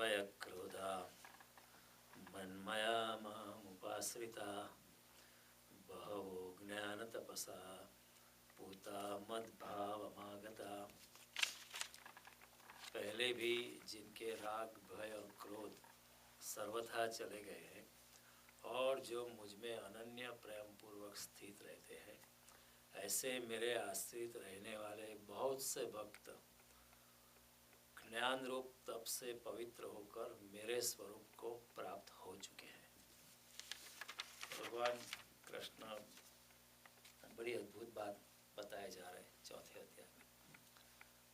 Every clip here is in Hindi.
भय क्रोधा मन्मया मामुपाश्रिता बहवो ज्ञान तपसा पूता मद्भावमागता। पहले भी जिनके राग भय और क्रोध सर्वथा चले गए हैं और जो मुझ में अनन्य प्रेम पूर्वक स्थित रहते हैं, ऐसे मेरे आश्रित रहने वाले बहुत से भक्त ज्ञान रूप तप से पवित्र होकर मेरे स्वरूप को प्राप्त हो चुके हैं। भगवान कृष्ण बड़ी अद्भुत बात बताए जा रहे हैं चौथे अध्याय में।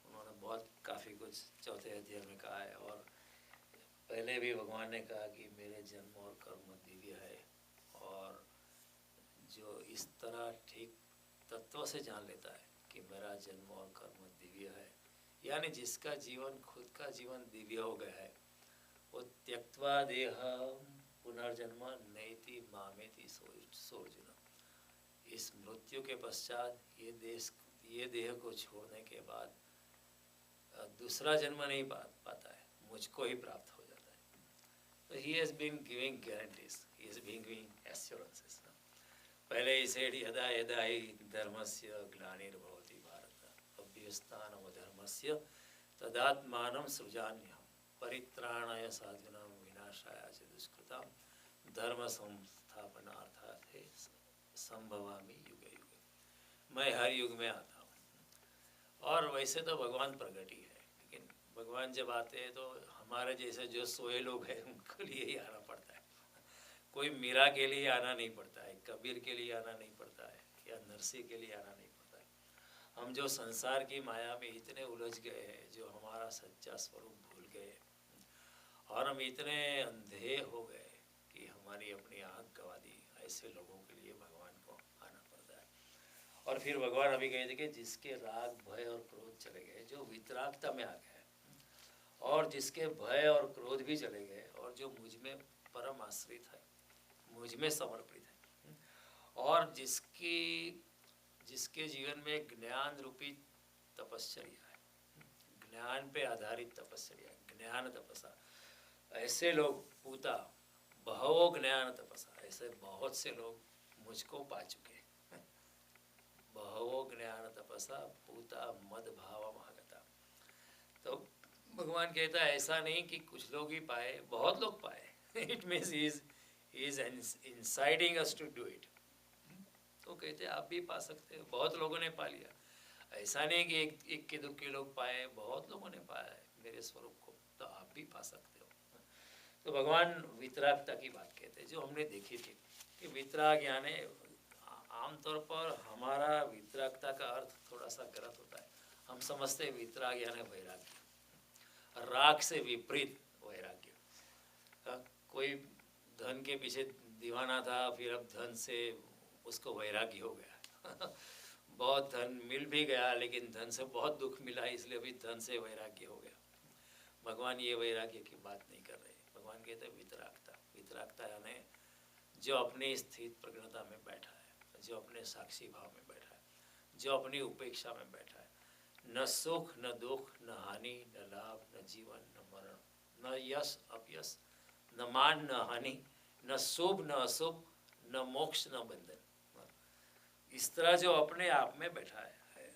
उन्होंने बहुत काफ़ी कुछ चौथे अध्याय में कहा है और पहले भी भगवान ने कहा कि मेरे जन्म और कर्म दिव्य है, और जो इस तरह ठीक तत्व से जान लेता है कि मेरा जन्म और कर्म दिव्य है, यानी जिसका जीवन खुद का जीवन दिव्य हो गया है, वो त्यक्त्वा देह पुनर्जन्म नैति मामेति सोर्जुन। इस मृत्यु के पश्चात ये देह को छोड़ने के बाद दूसरा जन्म नहीं पाता है, मुझको ही प्राप्त हो जाता है। तो he has been giving guarantees, he has been giving assurances. पहले ही सेठ यदा यदा ही धर्मस्य ग्लानिर्भवति भारत अभ्युत्थानमधर्मस्य तदात्मानं सृजाम्यहं परित्राणाय साधूनां विनाशाय च दुष्कृतां धर्म संस्थापनार्थाय संभवामि युगे युगे। मैं हर युग में आता हूँ। और वैसे तो भगवान प्रगट ही है, लेकिन भगवान जब आते हैं तो हमारे जैसे जो सोए लोग हैं उनके लिए ही आना पड़ता है। कोई मीरा के लिए आना नहीं पड़ता है, कबीर के लिए आना नहीं पड़ता है, या नरसिंह के लिए आना नहीं पड़ता है। हम जो संसार की माया में इतने उलझ गए हैं, जो हमारा सच्चा स्वरूप भूल गए, और हम इतने अंधे हो गए कि हमारी अपनी आँख गवा दी, ऐसे लोगों के लिए भगवान को आना पड़ता है। और फिर भगवान अभी कहते कि जिसके राग भय और क्रोध चले गए, जो वितरागता में आ गए, और जिसके भय और क्रोध भी चले गए, और जो मुझ में परम आश्रित है, मुझ में समर्पित है, और जिसके जीवन में ज्ञान रूपी तपश्चर्या है, ज्ञान पे आधारित तपश्चर्या, ज्ञान तपसा, ऐसे लोग पूता बहवो ज्ञान तपसा, ऐसे बहुत से लोग मुझको पा चुके हैं। बहवो ज्ञान तपसा पूता मद भावम आगता। तो भगवान कहता है ऐसा नहीं कि कुछ लोग ही पाए, बहुत लोग पाए। It means he is inciting us to do it। तो कहते आप भी पा सकते हो, बहुत लोगों ने पा लिया। ऐसा नहीं कि एक के दुख के लोग पाए, बहुत लोगों ने पाया है मेरे स्वरूप को, तो आप भी पा सकते हो। तो भगवान वितरागता की बात कहते हैं, जो हमने देखी थी कि वितराग यानी आमतौर पर हमारा वितरागता का अर्थ थोड़ा सा गलत होता है। हम समझते हैं वितराग यानी वैराग्य, राग से विपरीत वैराग्य। कोई धन के पीछे दीवाना था, फिर अब धन से उसको वैराग्य हो गया। बहुत धन मिल भी गया, लेकिन धन से बहुत दुख मिला, इसलिए अभी धन से वैराग्य हो गया। भगवान ये वैराग्य की बात नहीं कर रहे। भगवान कहते हैं वितरागता। वितरागता यानी जो अपनी स्थित प्रज्ञता में बैठा है, जो अपने साक्षी भाव में बैठा है, जो अपनी उपेक्षा में बैठा है। न सुख न दुख, न हानि न लाभ, न जीवन न मरण, न यश अपयश, न मान न हानि, न शुभ न अशुभ, न मोक्ष न बंधन। इस तरह जो अपने आप में बैठा है,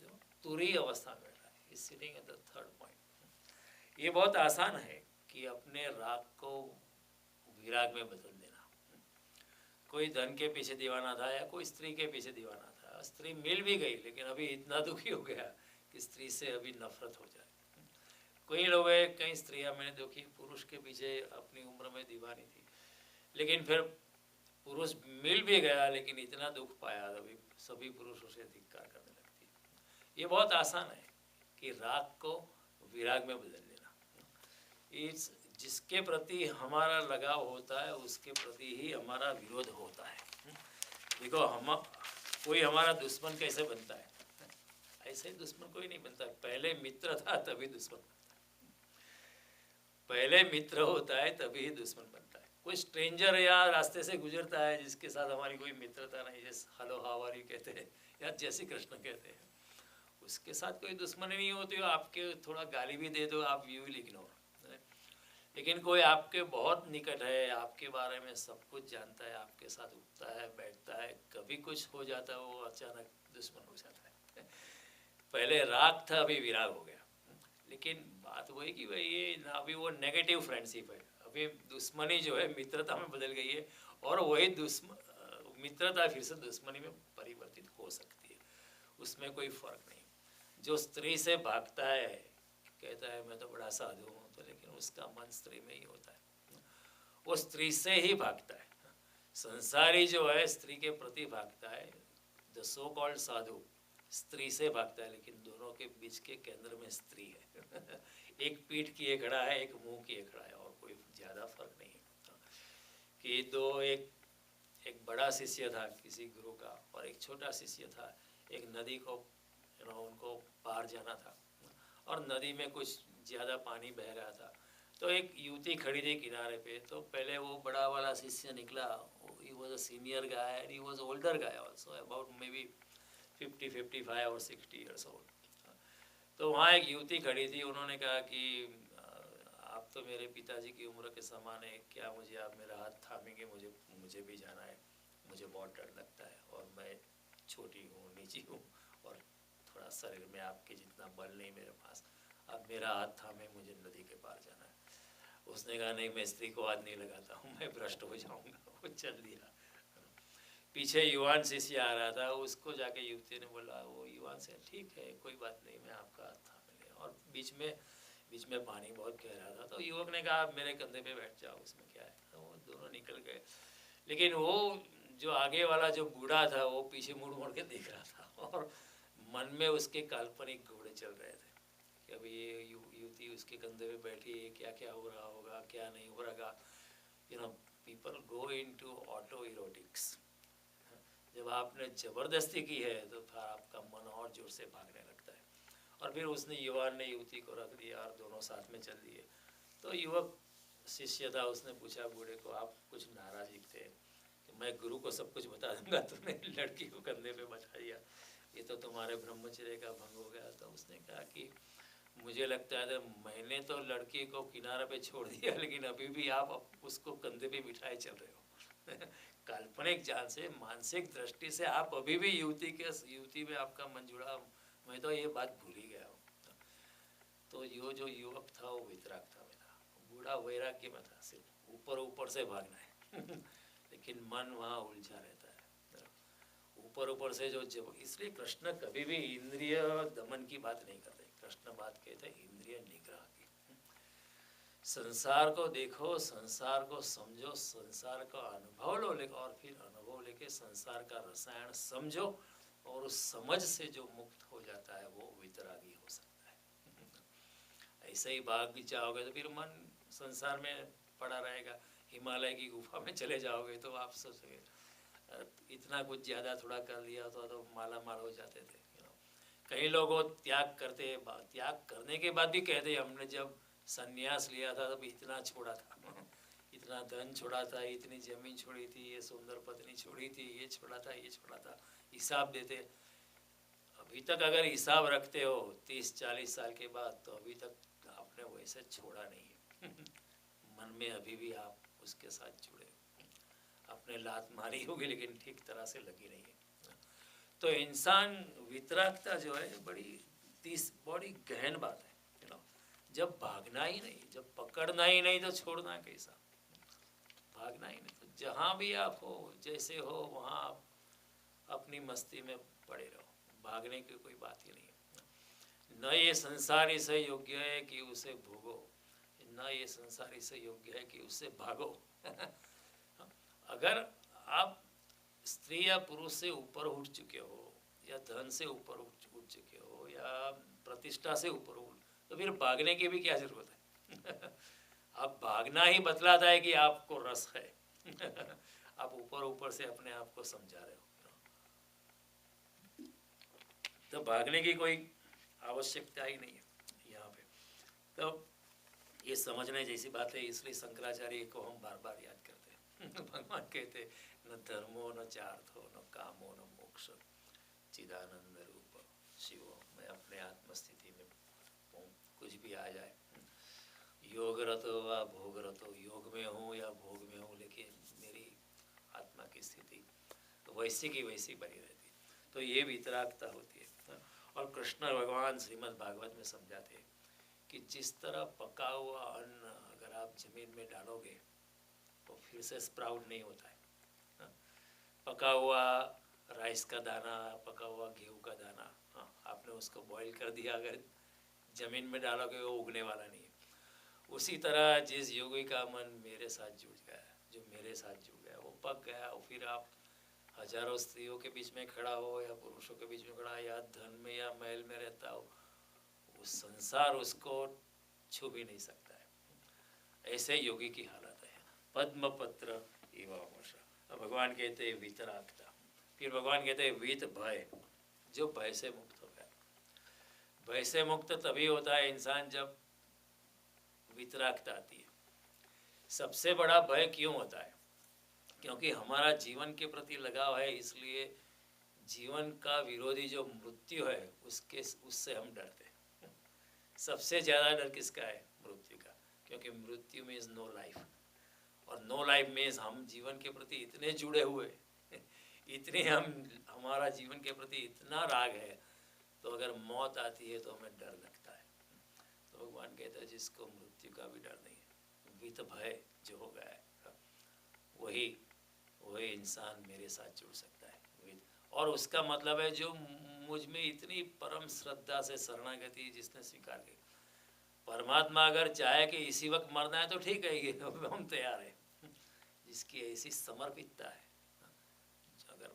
जो तुरीय अवस्था में बैठा है, is sitting at the third point. ये बहुत आसान है कि अपने राग को विराग में बदल देना। कोई धन के पीछे दीवाना था, या कोई स्त्री के पीछे दीवाना था, स्त्री मिल भी गई, लेकिन अभी इतना दुखी हो गया कि स्त्री से अभी नफरत हो जाए। कई लोग हैं, कई स्त्रियां मैंने देखी, पुरुष के पीछे अपनी उम्र में दीवानी थी, लेकिन फिर पुरुष मिल भी गया, लेकिन इतना दुख पाया, अभी सभी पुरुष उसे धिक्कार करने लगती है। ये बहुत आसान है कि राग को विराग में बदल देना। इस जिसके प्रति हमारा लगाव होता है, उसके प्रति ही हमारा विरोध होता है। देखो, कोई हमारा दुश्मन कैसे बनता है? ऐसे ही दुश्मन कोई नहीं बनता। पहले मित्र था तभी दुश्मन बनता है। पहले मित्र होता है तभी ही दुश्मन बनता है। कोई स्ट्रेंजर या रास्ते से गुजरता है जिसके साथ हमारी कोई मित्रता नहीं, जैसे हेलो हाउ आर यू कहते हैं या जय श्री कृष्ण कहते हैं, उसके साथ कोई दुश्मनी नहीं होती। आपके थोड़ा गाली भी दे दो, आप यू विल इग्नोर। लेकिन कोई आपके बहुत निकट है, आपके बारे में सब कुछ जानता है, आपके साथ उठता है बैठता है, कभी कुछ हो जाता है वो अचानक दुश्मन हो जाता है। पहले राग था, अभी विराग हो गया। लेकिन बात वही कि भाई ये ना, अभी वो नेगेटिव फ्रेंडशिप है, अभी दुश्मनी जो है मित्रता में बदल गई है, और वही मित्रता फिर से दुश्मनी में परिवर्तित हो सकती है, उसमें कोई फर्क नहीं। जो स्त्री से भागता है, कहता है मैं तो बड़ा साधु हूँ, तो लेकिन उसका मन स्त्री में ही होता है, वो स्त्री से ही भागता है। संसारी जो है स्त्री के प्रति भागता है, द सो कॉल्ड साधु स्त्री से भागता है, लेकिन दोनों के बीच के केंद्र में स्त्री है। एक पीठ किए खड़ा है, एक मुंह किए खड़ा है, और कोई ज़्यादा फर्क नहीं है। कि एक बड़ा शिष्य था किसी गुरु का, और एक छोटा शिष्य था। एक नदी को उनको पार जाना था, और नदी में कुछ ज़्यादा पानी बह रहा था, तो एक युवती खड़ी थी किनारे पे। तो पहले वो बड़ा वाला शिष्य निकला, he was a senior guy, he was older guy also, about may be 50-55 और 60 ईयर्स ओल्ड। तो वहाँ एक युवती खड़ी थी, उन्होंने कहा कि आप तो मेरे पिताजी की उम्र के समान है, क्या मुझे आप मेरा हाथ थामेंगे, मुझे भी जाना है, मुझे बहुत डर लगता है, और मैं छोटी हूँ, नीची हूँ, और थोड़ा शरीर में आपके जितना बल नहीं मेरे पास, अब मेरा हाथ थामे, मुझे नदी के पार जाना है। उसने कहा नहीं, मैं स्त्री को हाथ नहीं लगाता हूँ, मैं भ्रष्ट हो जाऊँगा। वो चल दिया। पीछे युवान शिष्य आ रहा था, उसको जाके युवती ने बोला, वो युवान से, ठीक है कोई बात नहीं, मैं आपका हाथ थाम लिया। और बीच में पानी बहुत गहरा था, तो युवक ने कहा आप मेरे कंधे पे बैठ जाओ, उसमें क्या है। तो वो दोनों निकल गए। लेकिन वो जो आगे वाला जो बूढ़ा था, वो पीछे मुड़ मुड़ के देख रहा था, और मन में उसके काल्पनिक घोड़े चल रहे थे कि अभी ये युवती उसके कंधे पे बैठी है, क्या क्या हो रहा होगा, क्या नहीं हो रहा। People go into auto erotics. जब आपने ज़बरदस्ती की है तो फिर आपका मन और जोर से भागने लगता है। और फिर उसने युवान ने युवती को रख दिया, और दोनों साथ में चल दिए। तो युवक शिष्य था, उसने पूछा बूढ़े को, आप कुछ नाराज थे कि मैं गुरु को सब कुछ बता दूंगा, तुमने लड़की को कंधे पे बैठा दिया, ये तो तुम्हारे ब्रह्मचर्य का भंग हो गया। तो उसने कहा कि मुझे लगता है मैंने तो लड़की को किनारे पे छोड़ दिया, लेकिन अभी भी आप उसको कंधे पे बिठाए चल रहे हो। काल्पनिक जाल से, मानसिक दृष्टि से आप अभी भी युवती में आपका मन जुड़ा। मैं तो ये बात भूल ही गया हूँ। तो यो जो युवक था वो वितराग था मेरा, बूढ़ा वैराग्य में था, सिर्फ ऊपर ऊपर से भागना है। लेकिन मन वहाँ उलझा रहता है, ऊपर से जो जब। इसलिए कृष्ण कभी भी इंद्रिय दमन की बात नहीं करते, कृष्ण बात कहते हैं इंद्रिय निग्रह की। संसार को देखो, संसार को समझो, संसार का अनुभव लो, और फिर अनुभव लेके संसार का रसायन समझो, और उस समझ से जो मुक्त हो जाता है वो वितरागी हो सकता है। ऐसे ही भाग भी चाहोगे तो फिर मन संसार में पड़ा रहेगा। हिमालय की गुफा में चले जाओगे तो आप सोचोगे इतना कुछ ज़्यादा थोड़ा कर लिया तो माला माल हो जाते थे। कई लोग त्याग करने के बाद भी कहते हमने जब संन्यास लिया था तब इतना छोड़ा था, इतना धन छोड़ा था, इतनी जमीन छोड़ी थी, ये सुंदर पत्नी छोड़ी थी, ये छोड़ा था, ये छोड़ा था। हिसाब देते। अभी तक अगर हिसाब रखते हो 30-40 साल के बाद, तो अभी तक आपने वैसे छोड़ा नहीं है। मन में अभी भी आप उसके साथ जुड़े, आपने लात मारी होगी लेकिन ठीक तरह से लगी नहीं है। तो इंसान वितरागता जो है बड़ी गहन बात है। जब भागना ही नहीं, जब पकड़ना ही नहीं, तो छोड़ना कैसा। भागना ही नहीं, तो जहाँ भी आप हो, जैसे हो, वहाँ आप अपनी मस्ती में पड़े रहो, भागने की कोई बात ही नहीं है। न ये संसार इससे योग्य है कि उसे भोगो, न ये संसार इससे योग्य है कि उससे भागो। अगर आप स्त्री या पुरुष से ऊपर उठ चुके हो, या धन से ऊपर उठ चुके हो, या प्रतिष्ठा से ऊपर उठ, तो फिर भागने की भी क्या जरूरत है। अब भागना ही बतलाता है कि आपको रस है। आप ऊपर से अपने आप को समझा रहे हो, तो भागने की कोई आवश्यकता ही नहीं है यहाँ पे। तो ये समझने जैसी बात है, इसलिए शंकराचार्य को हम बार बार याद करते हैं। भगवान कहते न धर्मो न चार्थो न कामो न मोक्ष चिदानंद रूप शिवो। मैं अपने आत्मस्थिति में हूँ, कुछ भी आ जाए। योग रत हो व भोग रत हो, योग में हूँ या भोग में हूँ, लेकिन मेरी आत्मा की स्थिति तो वैसी की वैसी बनी रहती। तो ये वितरागता होती है। और कृष्ण भगवान श्रीमद् भागवत में समझाते हैं कि जिस तरह पका हुआ अन्न अगर आप जमीन में डालोगे तो फिर से स्प्राउट नहीं होता है। पका हुआ राइस का दाना, पका हुआ गेहूं का दाना, आपने उसको बॉईल कर दिया, अगर ज़मीन में डालोगे वो उगने वाला नहीं है। उसी तरह जिस योगी का मन मेरे साथ जुड़ गया, जो मेरे साथ जुड़ गया, वो पक गया। और फिर आप हजारों स्त्रियों के बीच में खड़ा हो या पुरुषों के बीच में खड़ा, या धन में या महल में रहता हो, वो संसार उसको छू भी नहीं सकता है। ऐसे योगी की हालत है। पद्म पत्र एवं भगवान कहते हैं वितरागता। फिर भगवान कहते हैं वीत भय, जो भय से मुक्त हो गया। भय से मुक्त तभी होता है इंसान जब वितरागता आती है। सबसे बड़ा भय क्यों होता है? क्योंकि हमारा जीवन के प्रति लगाव है, इसलिए जीवन का विरोधी जो मृत्यु है उससे हम डरते हैं। सबसे ज़्यादा डर किसका है? मृत्यु का। क्योंकि मृत्यु मीन्स नो लाइफ, और नो लाइफ मीन्स हम जीवन के प्रति इतने जुड़े हुए इतने हमारा जीवन के प्रति इतना राग है, तो अगर मौत आती है तो हमें डर लगता है। तो भगवान कहते हैं जिसको मृत्यु का भी डर नहीं है, वित भय जो हो गया है, वही इंसान मेरे साथ जुड़ सकता है। और उसका मतलब है जो मुझ में इतनी परम श्रद्धा से शरणागति जिसने स्वीकार की। परमात्मा अगर चाहे कि इसी वक्त मरना है तो ठीक है, ये हम तैयार है। जिसकी ऐसी समर्पितता है, अगर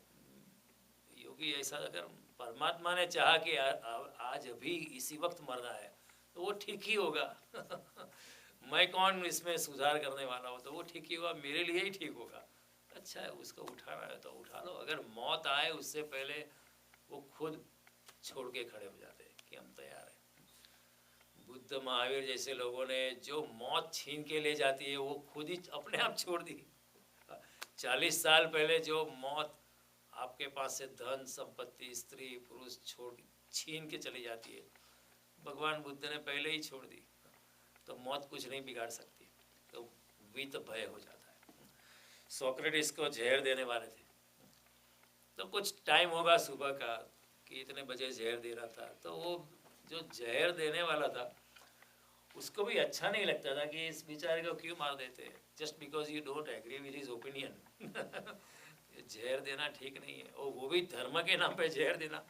योगी ऐसा, अगर परमात्मा ने चाहा कि आज अभी इसी वक्त मरना है तो वो ठीक ही होगा। मैं कौन इसमें सुधार करने वाला हो, तो वो ठीक ही होगा, मेरे लिए ही ठीक होगा। अच्छा है, उसको उठाना है तो उठा लो। अगर मौत आए उससे पहले वो खुद छोड़ के खड़े हो जाते हैं कि हम तैयार हैं। बुद्ध महावीर जैसे लोगों ने जो मौत छीन के ले जाती है वो खुद ही अपने आप छोड़ दी। 40 साल पहले जो मौत आपके पास से धन संपत्ति स्त्री पुरुष छीन के चली जाती है, भगवान बुद्ध ने पहले ही छोड़ दी। तो मौत कुछ नहीं बिगाड़ सकती, तो वित भय हो जाता है। सोक्रेटिस को जहर देने वाले थे, तो कुछ टाइम होगा सुबह का कि इतने बजे जहर दे रहा था, तो वो जो जहर देने वाला था उसको भी अच्छा नहीं लगता था कि इस बेचारे को क्यों मार देते, just because you don't agree with his opinion. जहर देना ठीक नहीं है, और वो भी धर्म के नाम पे जहर देना।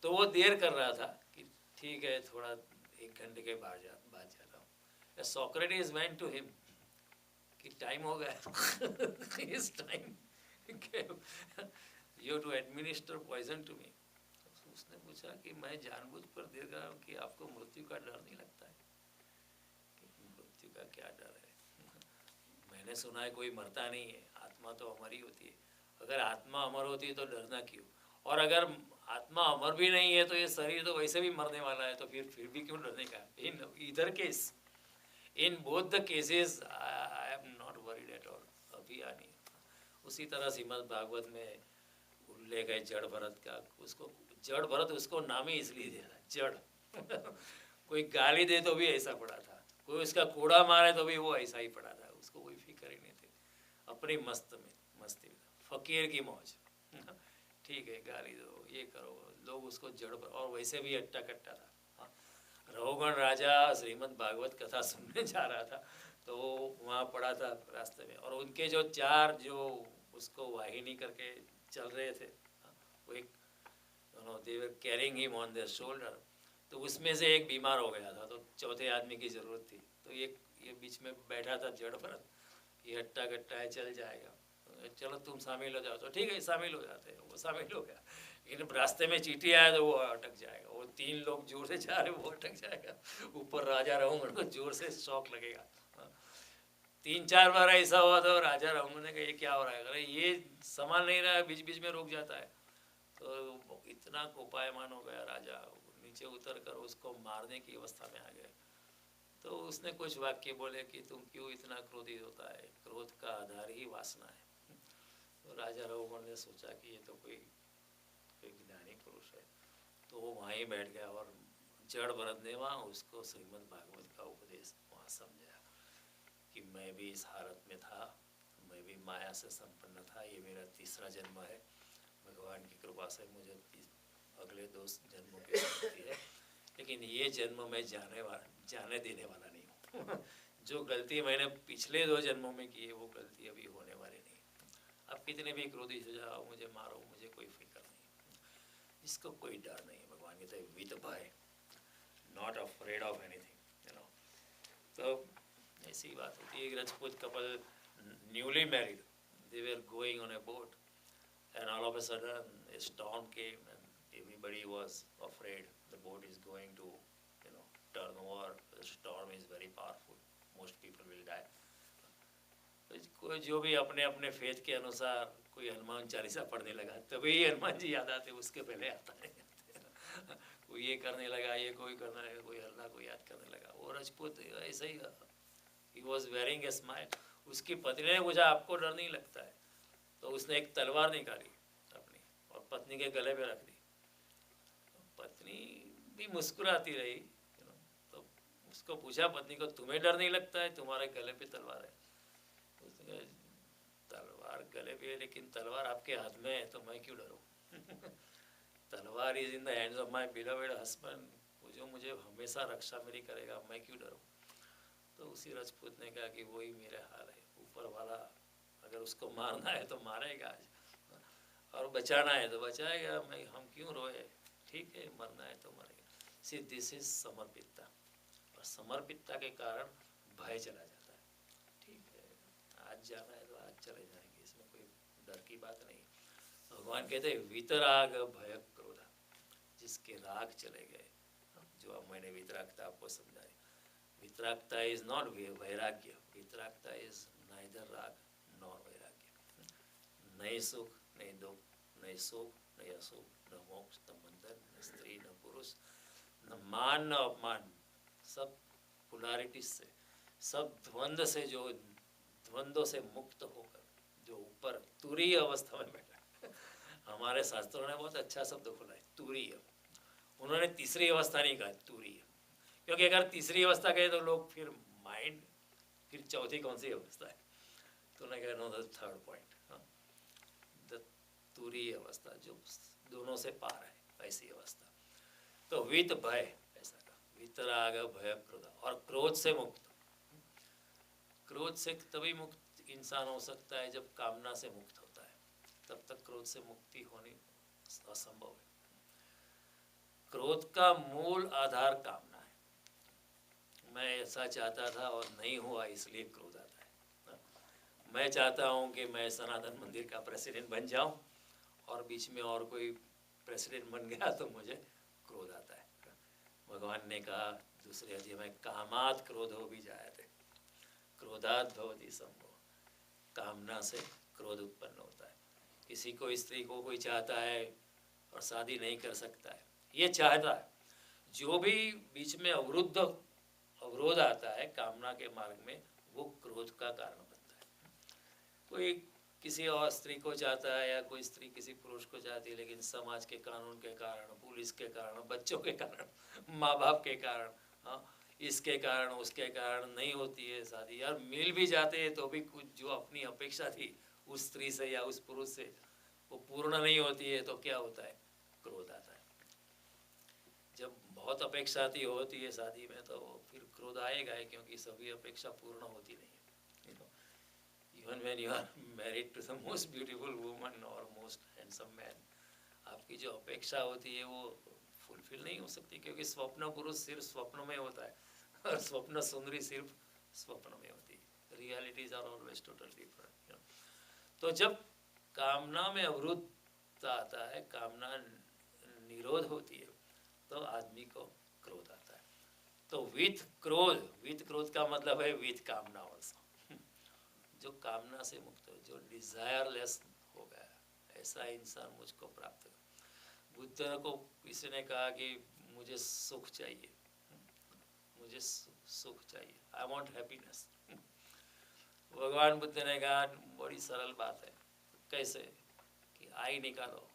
तो वो देर कर रहा था कि ठीक है थोड़ा 1 घंटे के बाद जाता हूँ। सोक्रेटिस वेंट टू हिम कि टाइम हो गया। इस time you to administer poison to me. उसने पूछा कि मैं जानबूझ कर दे रहा हूँ कि आपको मृत्यु का डर नहीं लगता है? कि मृत्यु का क्या डर है? मैंने सुना है कोई मरता नहीं है, आत्मा तो अमर ही होती है। अगर आत्मा अमर होती है तो डरना क्यों? और अगर आत्मा अमर भी नहीं है तो ये शरीर तो वैसे भी मरने वाला है, तो फिर भी क्यों डरने का? इन इधर case, in both the cases I am not worried at all. अभी आनी उसी तरह श्रीमद् भागवत में उल्लेख है जड़ भरत का। उसको जड़ भरत उसको नाम ही इसलिए दिया जड़। कोई गाली दे तो भी ऐसा पड़ा था, कोई उसका कूड़ा मारे तो भी वो ऐसा ही पड़ा था, उसको कोई फिक्र ही नहीं थी। अपनी मस्ती में फकीर की मौज। ठीक है गाली दो ये करो, लोग उसको जड़ भर, और वैसे भी अट्टा कट्टा था। रघुगण राजा श्रीमद् भागवत कथा सुनने जा रहा था, तो वहाँ पड़ा था रास्ते में, और उनके जो 4 जो उसको वाहिनी करके चल रहे थे, वो एक they were carrying him on their shoulder. तो उसमें से एक बीमार हो गया था, तो चौथे आदमी की ज़रूरत थी। तो ये बीच में बैठा था जड़ भरत, ये हट्टा कट्टा है चल जाएगा, चलो तुम शामिल हो जाओ। तो ठीक है शामिल हो जाते हैं, वो शामिल हो गया। लेकिन रास्ते में चींटी आया तो वो अटक जाएगा। वो 3 लोग जोर से जा रहे, वो अटक जाएगा। ऊपर राजा रहूँगा को जोर से शौक लगेगा। 3-4 बार ऐसा हुआ तो राजा रहूँगा ने कहा ये क्या हो रहा है? अरे ये संभाल नहीं रहा है, बीच बीच में रुक जाता है। तो इतना कोपायमान हो गया राजा, नीचे उतर कर उसको मारने की अवस्था में आ गया। तो उसने कुछ वाक्य बोले कि तुम क्यों इतना क्रोधित होता है, क्रोध का आधार ही वासना है। तो राजा रघुगण ने सोचा कि ये तो कोई ज्ञानी पुरुष है, तो वो वहाँ ही बैठ गया, और जड़ भरत ने वहाँ उसको श्रीमद् भागवत का उपदेश वहाँ समझा कि मैं भी इस हालत में था, मैं भी माया से संपन्न था, ये मेरा तीसरा जन्म है, भगवान की कृपा से मुझे अगले 2 जन्मों की स्मृति है, लेकिन ये जन्म मैं जाने देने वाला नहीं हूँ। जो गलती मैंने पिछले 2 जन्मों में की है वो गलती अभी होने वाली नहीं। आप कितने भी क्रोधित हो जाओ, मुझे मारो, मुझे कोई फिक्र नहीं, इसको कोई डर नहीं है। भगवान कहते हैं विद भय, not afraid of anything, you know. तो ऐसी बात होती है। एक Rajput couple, newly married, they were going on a boat and all of a sudden a storm came and everybody was afraid the boat is going to, you know, turn over, the storm is very powerful, most people will die. कोई जो भी अपने अपने फेथ के अनुसार कोई हनुमान चालीसा पढ़ने लगा, तभी हनुमान जी याद आते, उसके पहले आता है। कोई ये करने लगा, ये कोई करने लगा, कोई अल्लाह को याद करने लगा। वो राजपूत ऐसा ही, he was wearing a smile। उसकी पत्नी ने पूछा आपको डर नहीं लगता है? तो उसने एक तलवार निकाली अपनी और पत्नी के गले पे रख दी। पत्नी भी मुस्कुराती रही, तो उसको पूछा पत्नी को, तुम्हें डर नहीं लगता है? तुम्हारे गले पे तलवार है। उसने कहा तलवार गले पे है, लेकिन तलवार आपके हाथ में है, तो मैं क्यों डरूं? तलवार is in the hands of my beloved husband, जो मुझे हमेशा रक्षा मेरी करेगा, मैं क्यों डरूं? तो उसी राजपूत ने कहा कि वही मेरा हाल है, ऊपर वाला अगर उसको मारना है तो मारेगा और बचाना है तो बचाएगा, मैं हम क्यों रोए? ठीक है, मरना है तो मरेगा। सी दिस इज समर्पितता, और समर्पितता के कारण भय चला जाता है। ठीक है, आज जाना है तो आज चले जाएंगे, इसमें कोई डर की बात नहीं। भगवान कहते हैं वितराग भय क्रोध, जिसके राग चले गए, जो अब मैंने वितरागता आपको समझाई। वितरागता इज नॉट वैराग्य, वितरागता इज नाइदर राग नॉर वैराग्य। नहीं सुख, नहीं दुख, नहीं सुख, नहीं असुख, न मोक्ष, न बंधन, न स्त्री, न पुरुष, न मान, न अपमान, सब पोलैरिटी से, सब द्वंद्व से, जो द्वंद्वों से मुक्त होकर जो ऊपर तुरीय अवस्था में बैठा। हमारे शास्त्रों ने बहुत अच्छा शब्द खोला है, तुरीय। उन्होंने तीसरी अवस्था नहीं कहा, तुरीय, क्योंकि अगर तीसरी अवस्था कहे तो लोग फिर माइंड, फिर चौथी कौन सी अवस्था है? तो उन्होंने कहा no, the third point, the तुरीय अवस्था, जो दोनों से पार है, ऐसी अवस्था। तो वित भय, ऐसा कहा, वितराग भय क्रोध, और क्रोध से मुक्त। क्रोध से तभी मुक्त इंसान हो सकता है जब कामना से मुक्त होता है, तब तक क्रोध से मुक्ति होनी असंभव है। क्रोध का मूल आधार कामना है। मैं ऐसा चाहता था और नहीं हुआ, इसलिए क्रोध आता है। मैं चाहता हूँ कि मैं सनातन मंदिर का प्रेसिडेंट बन जाऊँ, और बीच में और कोई प्रेसिडेंट बन गया तो मुझे क्रोध आता है। भगवान ने कहा दूसरे अध्याय में, कामात क्रोधो भी जायते, क्रोधात भवति सम्मोह। कामना से क्रोध उत्पन्न होता है। किसी को, स्त्री को कोई चाहता है और शादी नहीं कर सकता है, ये चाहता है। जो भी बीच में अवरोध आता है कामना के मार्ग में, वो क्रोध का कारण बनता है। कोई किसी और स्त्री को चाहता है, या कोई स्त्री किसी पुरुष को चाहती है, लेकिन समाज के कानून के कारण, पुलिस के कारण, बच्चों के कारण, माँ बाप के कारण, इसके कारण उसके कारण नहीं होती है शादी। यार मिल भी जाते हैं तो भी कुछ जो अपनी अपेक्षा थी उस स्त्री से या उस पुरुष से, वो पूर्ण नहीं होती है, तो क्या होता है? क्रोध आता है। जब बहुत अपेक्षा होती है शादी में, तो फिर क्रोध आएगा है, क्योंकि सभी अपेक्षा पूर्ण होती नहीं है। Even when you are married to the most beautiful woman or most handsome man, आपकी जो अपेक्षा होती है वो फुलफिल नहीं हो सकती, क्योंकि स्वप्न पुरुष सिर्फ स्वप्न में होता है, और स्वप्न सुंदरी सिर्फ स्वप्न में होती है। Realities are always total different. तो जब कामना में अवरुद्ध आता है, कामना निरोध होती है, तो आदमी को क्रोध आता है। तो विथ क्रोध का मतलब है विथ कामना ऑल्सो। जो कामना से मुक्त हो, जो डिजायरलेस हो गया, ऐसा इंसान मुझको प्राप्त हो। बुद्ध को किसी ने कहा कि मुझे सुख चाहिए, मुझे सुख चाहिए, आई वॉन्ट हैप्पीनेस। भगवान बुद्ध ने कहा बड़ी सरल बात है, कैसे? कि आई निकालो,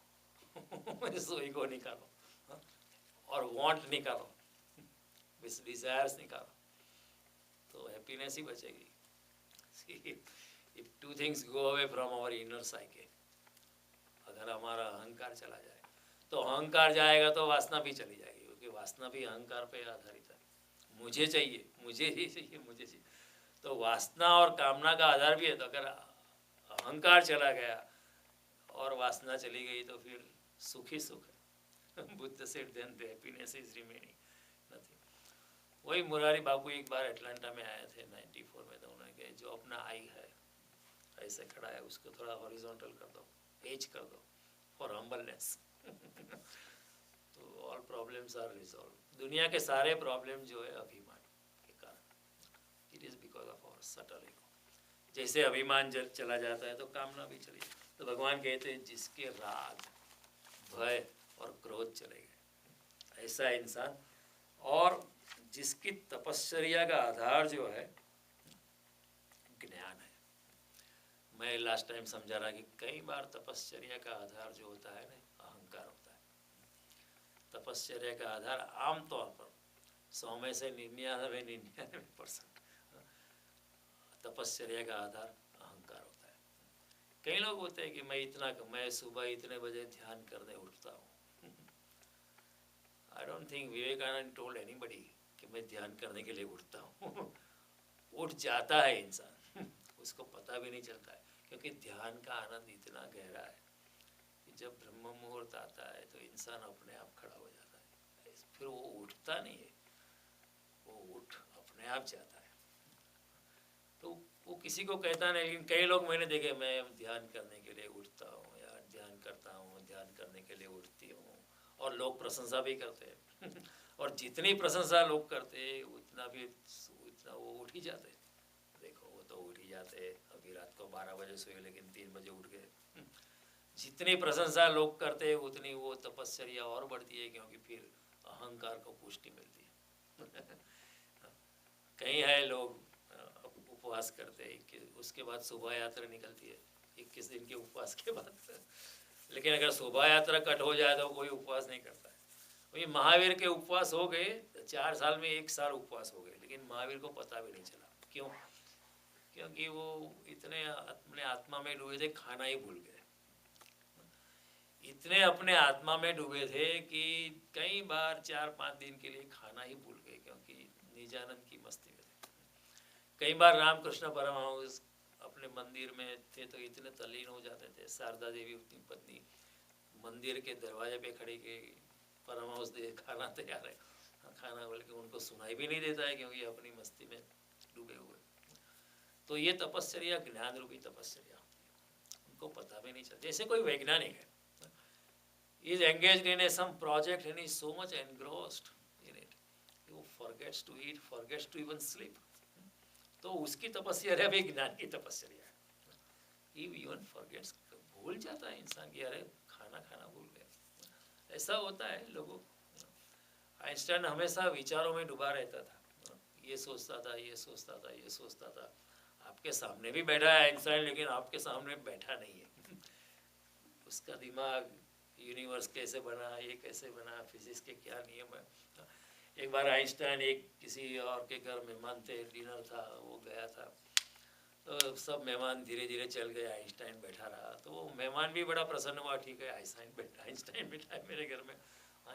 सुई को निकालो, और वांट निकालो, डिजायर्स निकालो, तो तो हैप्पीनेस ही बचेगी। If two things go away from our inner psyche, अगर हमारा अहंकार चला जाए तो अहंकार जाएगा तो वासना भी चली जाएगी, क्योंकि वासना भी अहंकार पे आधारित है। मुझे चाहिए, मुझे ही चाहिए, मुझे चाहिए, तो वासना और कामना का आधार भी है। तो अगर अहंकार चला गया और वासना चली गई तो फिर सुख ही सुख है। Buddha said then the happiness is remaining nothing. वही मुरारी बापू एक बार अटलांटा में आए थे 94 में, तो उन्होंने कहा जो अपना आई है ऐसे खड़ा है उसको थोड़ा हॉरिजॉन्टल कर दो, एज कर दो फॉर हम्बलनेस। तो ऑल प्रॉब्लम्स आर रिजॉल्व। दुनिया के सारे प्रॉब्लम जो है अभिमान के कारण, it is because of our subtle ego. जैसे अभिमान जब चला जाता है तो कामना भी चली जाती है। तो भगवान कहते हैं जिसके राग, भय और क्रोध चले गए, ऐसा इंसान, और जिसकी तपश्चर्या का आधार जो है ज्ञान है। मैं लास्ट टाइम समझा रहा कि कई बार तपश्चर्या का आधार जो होता है ना, अहंकार होता है। तपश्चर्या का आधार आमतौर पर 100 में से 99% तपश्चर्या का आधार अहंकार होता है। कई लोग होते हैं कि मैं सुबह इतने बजे ध्यान करने उठता हूँ। I don't think Vivekananda told anybody कि मैं ध्यान करने के लिए उठता हूँ। उठ जाता है इंसान, उसको पता भी नहीं चलता है, क्योंकि ध्यान का आनंद इतना गहरा है कि जब ब्रह्म मुहूर्त आता है तो इंसान अपने आप खड़ा हो जाता है। फिर वो उठता नहीं है, वो उठ अपने आप जाता है। तो वो किसी को कहता नहीं, लेकिन कई लोग मैंने देखे, मैं ध्यान करने के लिए उठता हूँ या ध्यान करता हूँ, ध्यान करने के लिए उठती हूँ, और लोग प्रशंसा भी करते हैं। और जितनी प्रशंसा लोग करते हैं उतना वो उठ ही जाते हैं। देखो वो तो उठ ही जाते हैं, अभी रात को 12 बजे सोए लेकिन 3 बजे उठ गए। जितनी प्रशंसा लोग करते हैं उतनी वो तपस्या और बढ़ती है, क्योंकि फिर अहंकार को पुष्टि मिलती है। कहीं है लोग उपवास करते हैं, उसके बाद शोभा यात्रा निकलती है 21 दिन के उपवास के बाद। लेकिन अगर शोभा यात्रा कट हो जाए तो कोई उपवास नहीं करता है। वही महावीर के उपवास हो गए 4 साल में 1 साल उपवास हो गए, लेकिन महावीर को पता भी नहीं चला। क्यों? क्योंकि वो इतने अपने आत्मा में डूबे थे, खाना ही भूल गए। इतने अपने आत्मा में डूबे थे कि कई बार 4-5 दिन के लिए खाना ही भूल गए, क्योंकि निजानंद की मस्ती में थे। कई बार रामकृष्ण परमहंस अपने मंदिर में थे तो इतने तल्लीन हो जाते थे। शारदा देवी अपनी पत्नी मंदिर के दरवाजे पे खड़ी के परमहंस दे खाना तैयार है, खाना बोल के उनको सुनाई भी नहीं देता है, क्योंकि अपनी मस्ती में डूबे हुए। तो ये तपस्या ज्ञान रूपी तपस्या होती है, उनको पता भी नहीं चलता। जैसे कोई वैज्ञानिक है, is engaged in some project and is so much engrossed in it, he forgets to eat, forgets to even sleep. तो उसकी तपस्या भी ज्ञान की तपस्या है। He even forgets, भूल जाता है इंसान कि अरे खाना भूल गया। ऐसा होता है लोगों। आइंस्टाइन हमेशा विचारों में डूबा रहता था, ये सोचता था, ये सोचता था, ये सोचता था। आपके सामने भी बैठा है आइंस्टाइन, लेकिन आपके सामने बैठा नहीं है। उसका दिमाग यूनिवर्स कैसे बना, ये कैसे बना, फिजिक्स के क्या नियम है। एक बार आइंस्टाइन किसी और के घर मेहमान थे, डिनर था, वो गया था, तो सब मेहमान धीरे धीरे चल गए, आइंस्टाइन बैठा रहा। तो वो मेहमान भी बड़ा प्रसन्न हुआ, ठीक है आइंस्टाइन बैठा है मेरे घर में,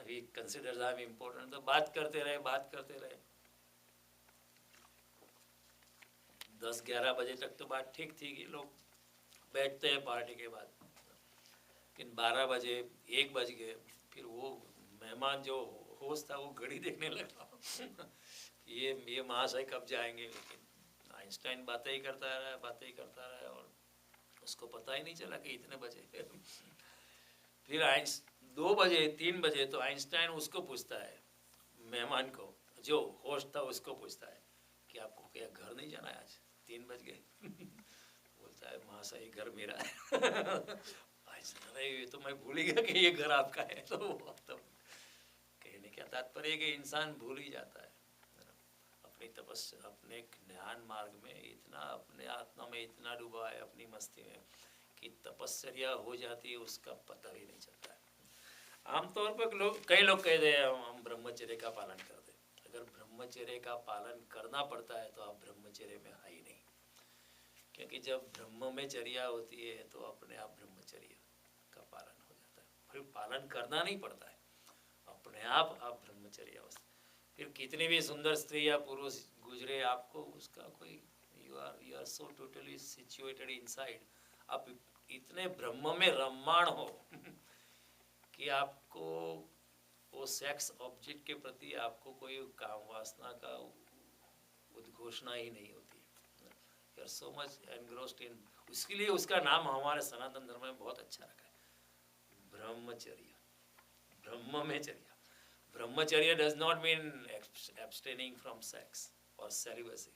ही कंसिडर्स आई एम इम्पोर्टेंट। तो बात करते रहे 10-11 बजे तक तो बात ठीक थी कि लोग बैठते हैं पार्टी के बाद। लेकिन 12 बजे 1 बज गए, फिर वो मेहमान जो होस्ट था वो घड़ी देखने लगा। ये महाशय कब जाएंगे। लेकिन आइंस्टाइन बातें ही करता रहा और उसको पता ही नहीं चला कि इतने बजे। फिर 2 बजे 3 बजे तो आइंस्टाइन उसको पूछता है, मेहमान को, जो होस्ट था उसको पूछता है कि आपको क्या घर नहीं जाना है आज, 3 बज गए। बोलता है महाशय घर मेरा है। अरे ये तो मैं भूल ही गया कि ये घर आपका है। तो कहने का तात्पर्य है कि इंसान भूल ही जाता है अपनी तपस्या, अपने ज्ञान मार्ग में इतना, अपने आत्मा में इतना डूबा है अपनी मस्ती में कि तपस्या हो जाती है, उसका पता भी नहीं चलता है। आमतौर पर कई लोग कहते हैं हम ब्रह्मचर्य का पालन करते हैं। अगर ब्रह्मचर्य का पालन करना पड़ता है तो आप ब्रह्मचर्य में है ही नहीं, क्योंकि जब ब्रह्म में चर्या होती है तो अपने आप ब्रह्मचर्य का पालन हो जाता है, फिर पालन करना नहीं पड़ता है, अपने आप ब्रह्मचर्य अवस्था। फिर कितनी भी सुंदर स्त्री या पुरुष गुजरे, आपको उसका कोई you are so totally situated inside, आप इतने ब्रह्म में रममाण हो कि आपको वो सेक्स ऑब्जेक्ट के प्रति आपको कोई काम वासना का उद्घोषणा ही नहीं होती है। You are so much engrossed in, उसके लिए उसका नाम हमारे सनातन धर्म में बहुत अच्छा रखा है, ब्रह्मचर्य, ब्रह्म में चर्या। ब्रह्मचर्य does not mean abstaining from sex or celibacy.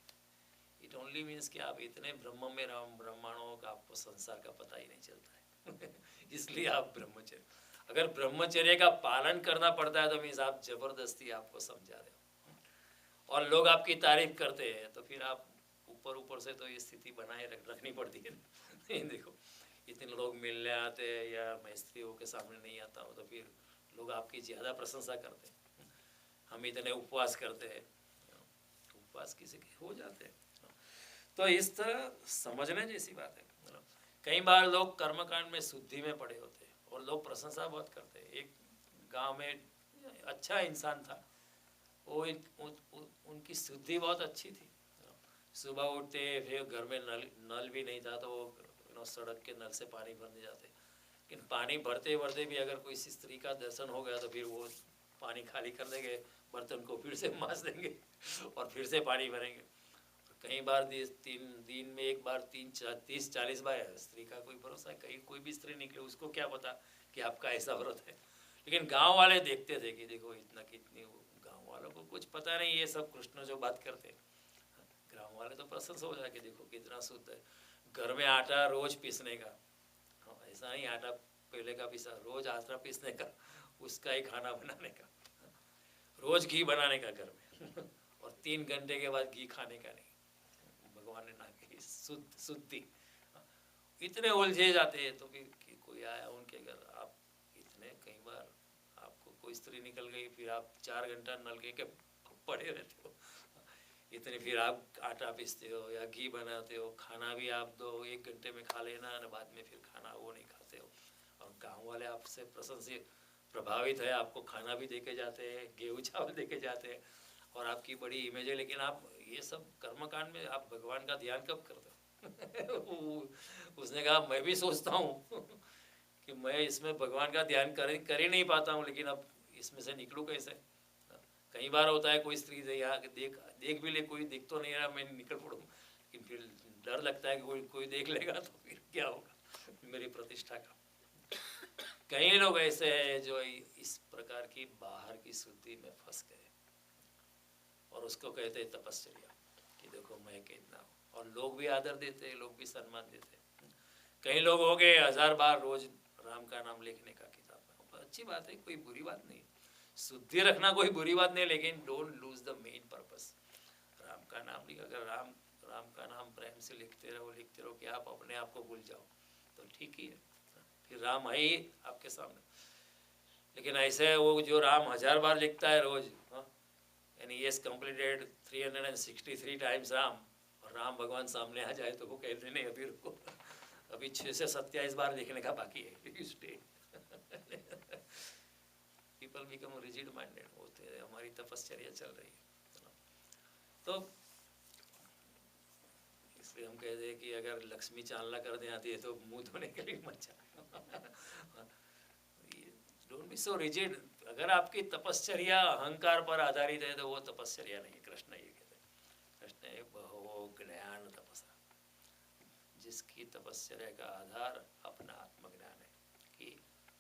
It only means कि आप इतने ब्रह्म में ब्रह्मांडों का आपको संसार का पता ही नहीं चलता है इसलिए आप ब्रह्मचर्य, अगर ब्रह्मचर्य का पालन करना पड़ता है तो मीन्स आप जबरदस्ती आपको समझा रहे हो, और लोग आपकी तारीफ करते हैं तो फिर आप ऊपर से तो ये स्थिति बनाए रखनी पड़ती है देखो इतने लोग मिलने आते हैं या मैं स्त्रियों के सामने नहीं आता हूँ तो फिर लोग आपकी ज़्यादा प्रशंसा करते हैं, हम इतने उपवास करते हैं, उपवास किसी के हो जाते हैं, तो इस तरह समझने जैसी बात है। कई बार लोग कर्मकांड में शुद्धि में पड़े होते हैं और लोग प्रशंसा बहुत करते हैं। एक गांव में अच्छा इंसान था, वो उनकी शुद्धि बहुत अच्छी थी, सुबह उठते फिर घर में नल भी नहीं था तो वो सड़क के नल से पानी भरने जाते, लेकिन पानी भरते भरते भी अगर कोई स्त्री का दर्शन हो गया तो फिर वो पानी खाली कर देंगे, बर्तन को फिर से मांज देंगे और फिर से पानी भरेंगे। कई बार दिन में एक बार 30-40 बार, स्त्री का कोई भरोसा है, कहीं कोई भी स्त्री निकले उसको क्या पता कि आपका ऐसा व्रत है, लेकिन गांव वाले देखते थे कि देखो इतना कितनी, गांव वालों को कुछ पता नहीं ये सब कृष्ण जो बात करते, गांव वाले तो प्रसन्न हो जाए कि देखो कितना शुद्ध है। घर में आटा रोज पीसने का, ऐसा नहीं आटा पहले का पीसा, रोज आटा पीसने का, उसका ही खाना बनाने का, रोज घी बनाने का घर में और 3 घंटे के बाद घी खाने का नहीं, भगवान ने ना कही शुद्धि। इतने उलझे जाते हैं तो फिर कोई आया उनके घर, आप इतने कई बार आपको कोई स्त्री निकल गई फिर आप 4 घंटा नलके के पड़े रहते हो, इतने फिर आप आटा पीसते हो या घी बनाते हो, खाना भी आप 1 घंटे में खा लेना और बाद में फिर खाना वो नहीं खाते हो, और गांव वाले आपसे प्रसन्न से प्रभावित है, आपको खाना भी देके जाते हैं, गेहूँ चावल देके जाते हैं और आपकी बड़ी इमेज है, लेकिन आप ये सब कर्मकांड में आप भगवान का ध्यान कब करते हो उसने कहा मैं भी सोचता हूँ कि मैं इसमें भगवान का ध्यान कर ही नहीं पाता हूँ, लेकिन अब इसमें से निकलूँ कैसे। कई बार होता है कोई स्त्री यहाँ देख भी ले, कोई दिख तो नहीं रहा, मैं निकल पड़ूँ, लेकिन फिर डर लगता है कि कोई देख लेगा तो फिर क्या होगा मेरी प्रतिष्ठा का। कई लोग ऐसे हैं जो इस प्रकार की बाहर की शुद्धि में फंस गए और उसको कहते हैं तपश्चर्या, कि देखो मैं कितना हूँ, और लोग भी आदर देते हैं, लोग भी सम्मान देते हैं। कई लोग हो गए 1000 बार रोज राम का नाम लिखने का किताब में, अच्छी बात है, कोई बुरी बात नहीं, शुद्धि रखना कोई बुरी बात नहीं, लेकिन don't lose the main purpose. Ram का नाम लिखा, अगर राम का नाम प्रेम से लिखते रहो कि आप अपने आप को भूल जाओ तो ठीक ही है, फिर राम है ही आपके सामने। लेकिन ऐसे वो जो राम 1000 बार लिखता है रोज, यानी ये कंप्लीटेड 363 टाइम्स राम, और राम भगवान सामने आ जाए तो वो कहते नहीं अभी रुको, अभी 6 से 27 बार लिखने का बाकी है stay people become rigid minded होते हैं, हमारी तपश्चर्या चल रही है। तो इसलिए हम कहते हैं कि अगर लक्ष्मी चालना करने आती है तो मुंह धोने के लिए मत जाना, डोंट बी सो रिजिड। अगर आपकी तपश्चर्या अहंकार पर आधारित है तो वो तपश्चर्या नहीं। कृष्ण ये कहते हैं, कृष्ण एक बहु ज्ञान तपस्या, जिसकी तपश्चर्या का आधार अपना आत्मज्ञान है, कि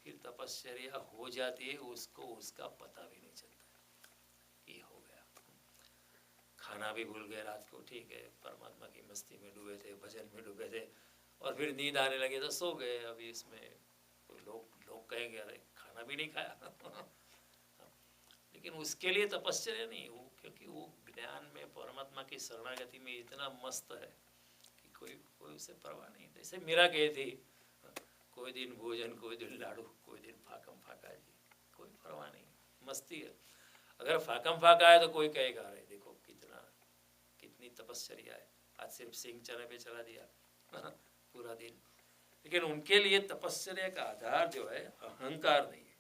फिर तपश्चर्या हो जाती है उसको उसका पता भी नहीं चलता कि हो गया, खाना भी भूल गए रात को, ठीक है, परमात्मा की मस्ती में डूबे थे, भजन में डूबे थे, और फिर नींद आने लगे तो सो गए। अभी इसमें लोग कहेंगे अरे खाना भी नहीं खाया लेकिन उसके लिए तपस्या नहीं हो, क्योंकि वो ज्ञान में परमात्मा की शरणागति में इतना मस्त है कि कोई उसे परवाह नहीं। जैसे मीरा कही थी, कोई दिन भोजन, कोई दिन लाडू, कोई दिन फाकम फाका जी, कोई परवाह नहीं, मस्ती है। अगर फाकम फाका है तो कोई कहेगा अरे देखो कितनी तपस्या है, आज सिर्फ सिंह चने पे चला दिया पूरा दिन। लेकिन उनके लिए तपस्या का आधार जो है अहंकार नहीं है,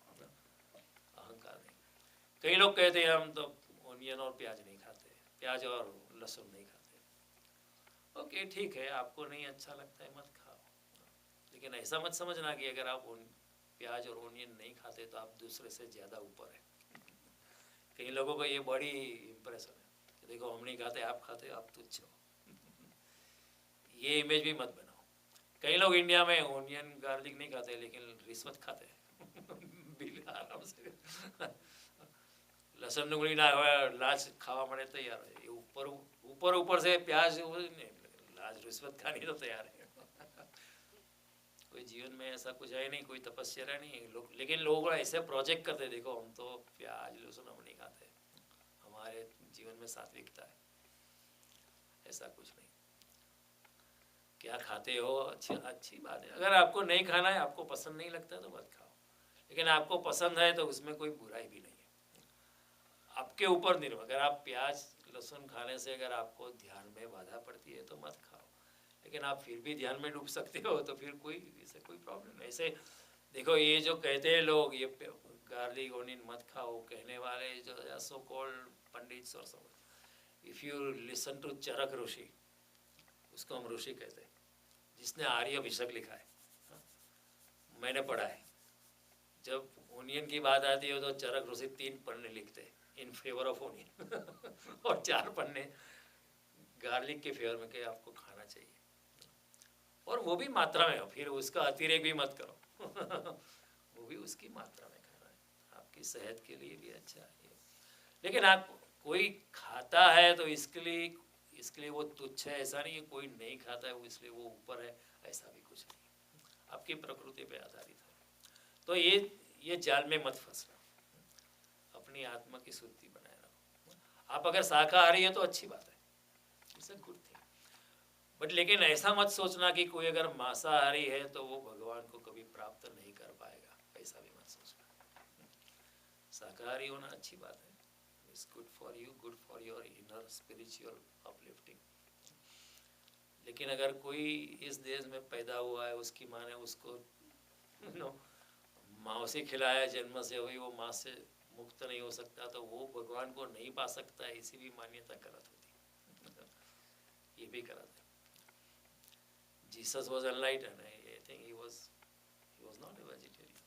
अहंकार नहीं। कई लोग कहते हैं हम तो ओनियन और प्याज नहीं खाते, प्याज और लहसुन नहीं खाते। ओके ठीक है, आपको नहीं अच्छा लगता है मत खाओ, लेकिन ऐसा मत समझना कि अगर आप प्याज और ओनियन नहीं खाते तो आप दूसरे से ज़्यादा ऊपर है। कई लोगों को ये बड़ी इम्प्रेशन है कि देखो हम नहीं खाते, आप खाते, आप तुच्छ हो। ये इमेज भी मत बनाओ। कई लोग इंडिया में ओनियन गार्लिक नहीं खाते लेकिन रिश्वत खाते हैं बिल आराम से लसन डુંગળી ના लाज खावा મળે तैयार है। ये ऊपर से प्याज लाज रिश्वत खानी तो तैयार है। कोई जीवन में ऐसा कुछ है नहीं, कोई तपस्या नहीं लोग, लेकिन लोग ऐसे प्रोजेक्ट करते, देखो हम तो प्याज लहसुन हम नहीं खाते, हमारे जीवन में सात्विकता है। ऐसा कुछ नहीं। क्या खाते हो अच्छी बात है। अगर आपको नहीं खाना है, आपको पसंद नहीं लगता तो मत खाओ, लेकिन आपको पसंद है तो उसमें कोई बुराई भी नहीं है, आपके ऊपर निर्भर। अगर आप प्याज लहसुन खाने से अगर आपको ध्यान में बाधा पड़ती है तो मत खाओ, लेकिन आप फिर भी ध्यान में डूब सकते हो तो फिर इससे कोई प्रॉब्लम नहीं। ऐसे देखो ये जो कहते हैं लोग ये गार्लिक ओनियन मत खाओ कहने वाले जो सो कॉल्ड पंडित और सब, इफ़ यू लिसन टू चरक ऋषि, उसको हम ऋषि कहते हैं, जिसने आर्यभिषेक लिखा है, मैंने पढ़ा है। जब ओनियन की बात आती है तो चरक ऋषि 3 पन्ने लिखते हैं इन फेवर ऑफ ओनियन और 4 पन्ने गार्लिक के फेवर में कि आपको खाना चाहिए, और वो भी मात्रा में हो, फिर उसका अतिरेक भी मत करो वो भी उसकी मात्रा में खाना है, आपकी सेहत के लिए भी अच्छा है। लेकिन आप कोई खाता है तो इसके लिए वो तुच्छ है, ऐसा नहीं है। कोई नहीं खाता है वो इसलिए वो ऊपर है, ऐसा भी कुछ नहीं, आपकी प्रकृति पे आधारित है। तो ये जाल में मत फंसना, अपनी आत्मा की शुद्धि बनाए रखो। आप अगर शाकाहारी हैं तो अच्छी बात है, it's a good thing, but लेकिन ऐसा मत सोचना कि कोई अगर मांसाहारी है तो वो भगवान को कभी प्राप्त नहीं कर पाएगा, ऐसा भी मत सोचना। शाकाहारी होना अच्छी बात है, it's good for you, good for your inner spiritual uplifting. लेकिन अगर कोई इस देश में पैदा हुआ है, उसकी माँ ने उसको मांस खिलाया जन्म से, हुई वो माँ से मुक्त नहीं हो सकता तो वो भगवान को नहीं पा सकता है, इसी भी मान्यता गलत होती ये भी गलत है। Jesus was enlightened, I think he was not a vegetarian.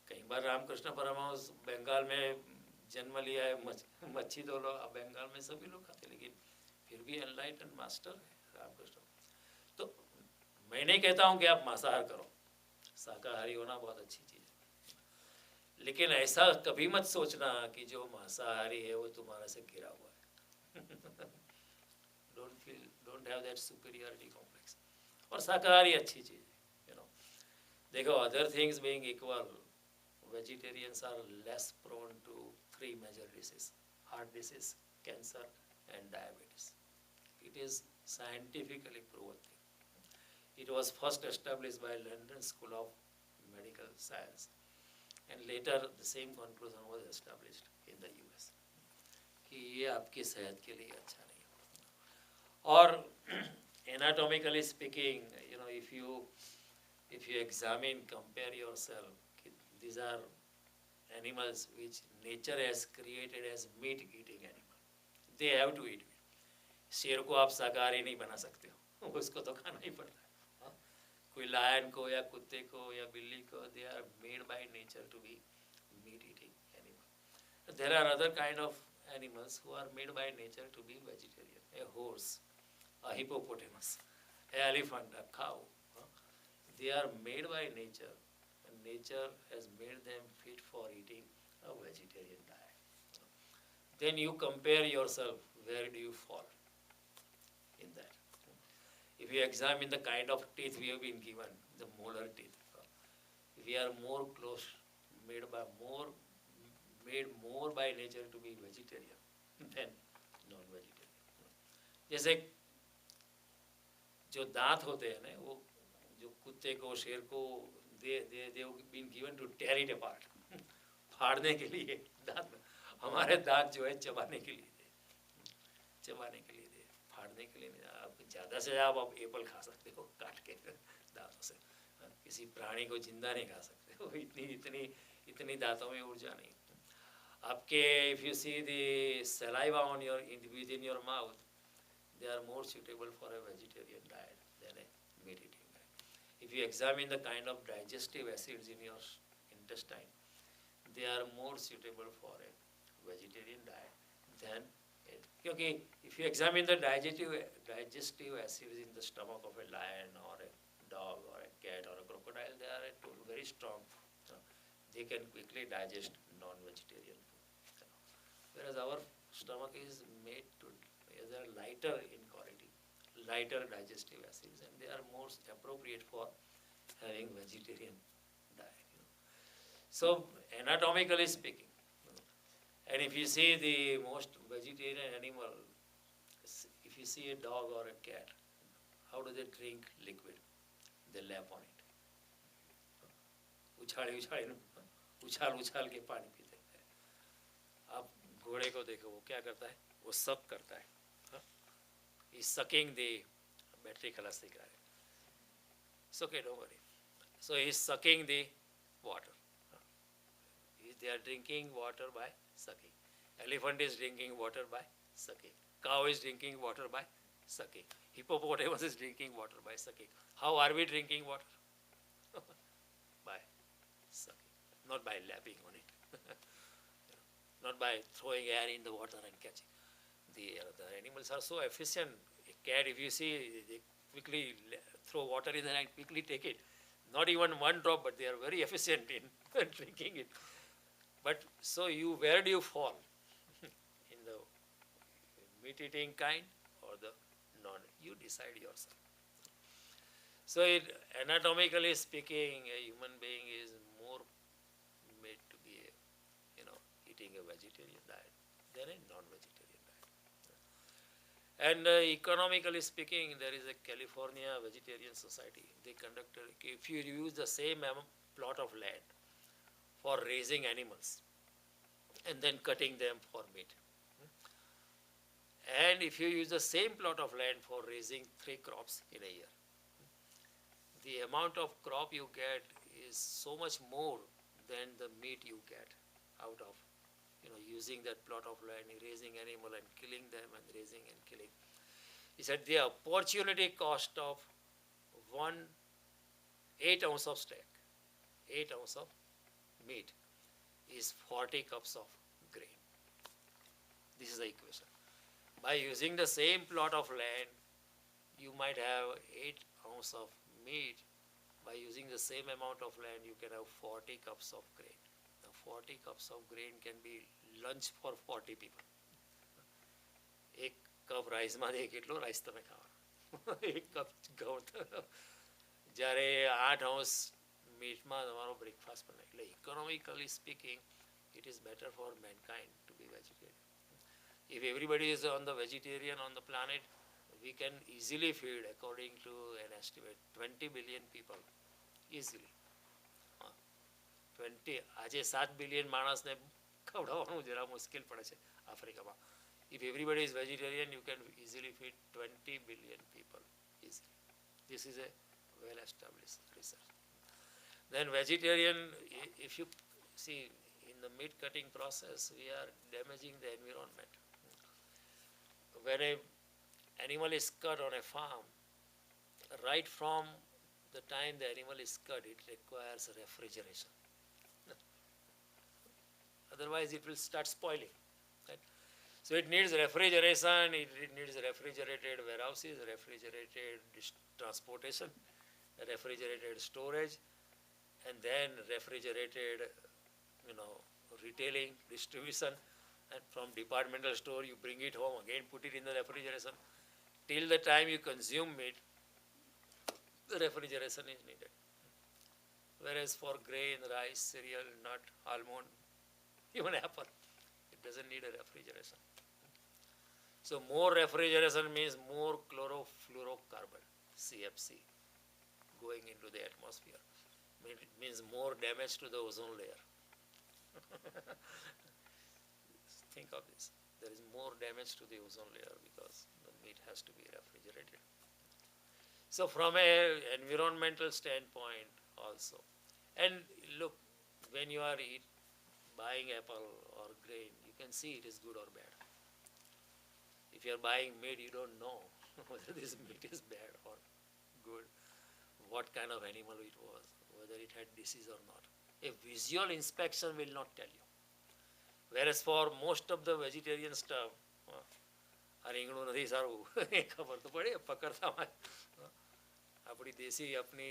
कई बार रामकृष्ण परमहंस बंगाल में जन्म लिया है, मच्छी तो लोग बंगाल में सभी लोग खाते, लेकिन फिर भी एनलाइटेंड मास्टर है रामकृष्ण। तो मैं नहीं कहता हूँ कि आप मांसाहार करो, शाकाहारी होना बहुत अच्छी चीज़ है, लेकिन ऐसा कभी मत सोचना कि जो मांसाहारी है वो तुम्हारे से घिरा हुआ है don't have that superiority complex. और शाकाहारी अच्छी चीज़ है, देखो other things being equal, vegetarians are less prone to 3 major diseases: heart disease, cancer and diabetes. It is scientifically proven thing. It was first established by London School of Medical Science, and later the same conclusion was established in the US कि ये आपकी सेहत के लिए अच्छा नहीं है। और anatomically speaking, if you examine, compare yourself, these are animals which nature has created as meat eating animal, they have to eat meat. शेर को आप शाकाहारी नहीं बना सकते हो, उसको तो खाना ही पड़ता है। कोई लायन को या कुत्ते को या बिल्ली को, they are made by nature to be meat eating animal. There are other kind of animals who are made by nature to be vegetarian. A horse, a hippopotamus, an elephant, a cow, they are made by nature, and nature has made them fit for eating a vegetarian diet. Then you compare yourself, where do you fall in that? If you examine the kind of teeth we have been given, the molar teeth, we are more close, made more by nature to be vegetarian than non-vegetarian. जैसे जो दांत होते हैं ना, वो जो कुत्ते को शेर को they been given to tear it apart, फाड़ने के लिए दांत। हमारे दांत जो है चबाने के लिए थे, चबाने के लिए थे, फाड़ने के लिए नहीं। आप ज़्यादा से ज़्यादा आप एप्पल खा सकते हो काट के दांतों से, किसी प्राणी को जिंदा नहीं खा सकते हो, इतनी इतनी इतनी दांतों में ऊर्जा नहीं। आपके if you see the saliva on your with in your mouth, they are more suitable for a vegetarian diet than a meat eating diet. If you examine the kind of digestive acids in your intestine, they are more suitable for a vegetarian diet than a, क्योंकि if you examine the digestive acids in the stomach of a lion or a dog or a cat or a crocodile, they are very strong. They can quickly digest non-vegetarian food. Whereas our stomach is made to, they are lighter in quality, lighter digestive acids, and they are more appropriate for having vegetarian diet. So anatomically speaking, and if you see the most vegetarian animal, if you see a dog or a cat, how do they drink liquid? They lap on it. उछाल उछाल के पानी पीते हैं। आप घोड़े को देखो, वो क्या करता है, वो सक करता है, he's sucking the battery खलास दिख रहा है, it's okay, don't worry. So he's sucking the water. They are drinking water by sucking. Elephant is drinking water by sucking. Cow is drinking water by sucking. Hippopotamus is drinking water by sucking. How are we drinking water? By sucking, not by lapping on it. Not by throwing air in the water and catching. The animals are so efficient. A cat, if you see, they quickly throw water in there and quickly take it. Not even one drop, but they are very efficient in drinking it. But so where do you fall? In the meat-eating kind or the non? You decide yourself. So anatomically speaking, a human being is more made to be, eating a vegetarian diet than a non-vegetarian diet. And economically speaking, there is a California Vegetarian Society. They conducted, if you use the same plot of land for raising animals and then cutting them for meat, and if you use the same plot of land for raising 3 crops in a year, the amount of crop you get is so much more than the meat you get out of using that plot of land, raising animal and killing them and raising and killing. He said the opportunity cost of 8 ounce of steak, 8 ounce of meat is 40 cups of grain. This is the equation. By using the same plot of land, you might have 8 ounce of meat. By using the same amount of land, you can have 40 cups of grain. Now 40 cups of grain can be lunch for 40 people. एक कप राइस में કેટલો રાઈસ તમે ખાવાનો, એક કપ ઘઉં જ્યારે 8 ounce મીટમાં તમારો બ્રેકફાસ્ટ બને. એટલે economically speaking it is better for mankind to be vegetarian. If everybody is on the vegetarian on the planet, we can easily feed, according to an estimate, 20 billion people easily. 20 આજે 7 બિલિયન માણસને ખવડાવવાનું જરા મુશ્કેલ પડે છે આફ્રિકામાં. If everybody is vegetarian, you can easily feed 20 billion people easily. This is a well-established research. Then vegetarian, if you see, in the meat cutting process, we are damaging the environment. When an animal is cut on a farm, right from the time the animal is cut, it requires refrigeration. Otherwise, it will start spoiling. Right? So it needs refrigeration, it needs refrigerated warehouses, refrigerated transportation, refrigerated storage, and then refrigerated, retailing, distribution, and from departmental store you bring it home, again put it in the refrigeration. Till the time you consume it, the refrigeration is needed. Whereas for grain, rice, cereal, nut, almond, even apple, it doesn't need a refrigeration. So more refrigeration means more chlorofluorocarbon, CFC, going into the atmosphere. It means more damage to the ozone layer. think of this. There is more damage to the ozone layer because the meat has to be refrigerated. So from a environmental standpoint also, and look, when you are buying apple or grain, you can see it is good or bad. If you are buying meat, you don't know whether this meat is bad or good, what kind of animal it was, whether it had disease or not. A visual inspection will not tell you. Whereas for most of the vegetarian stuff, આ રીંગણું નથી સારું એ ખબર તો પડે પકડતા આપણી દેશી આપણી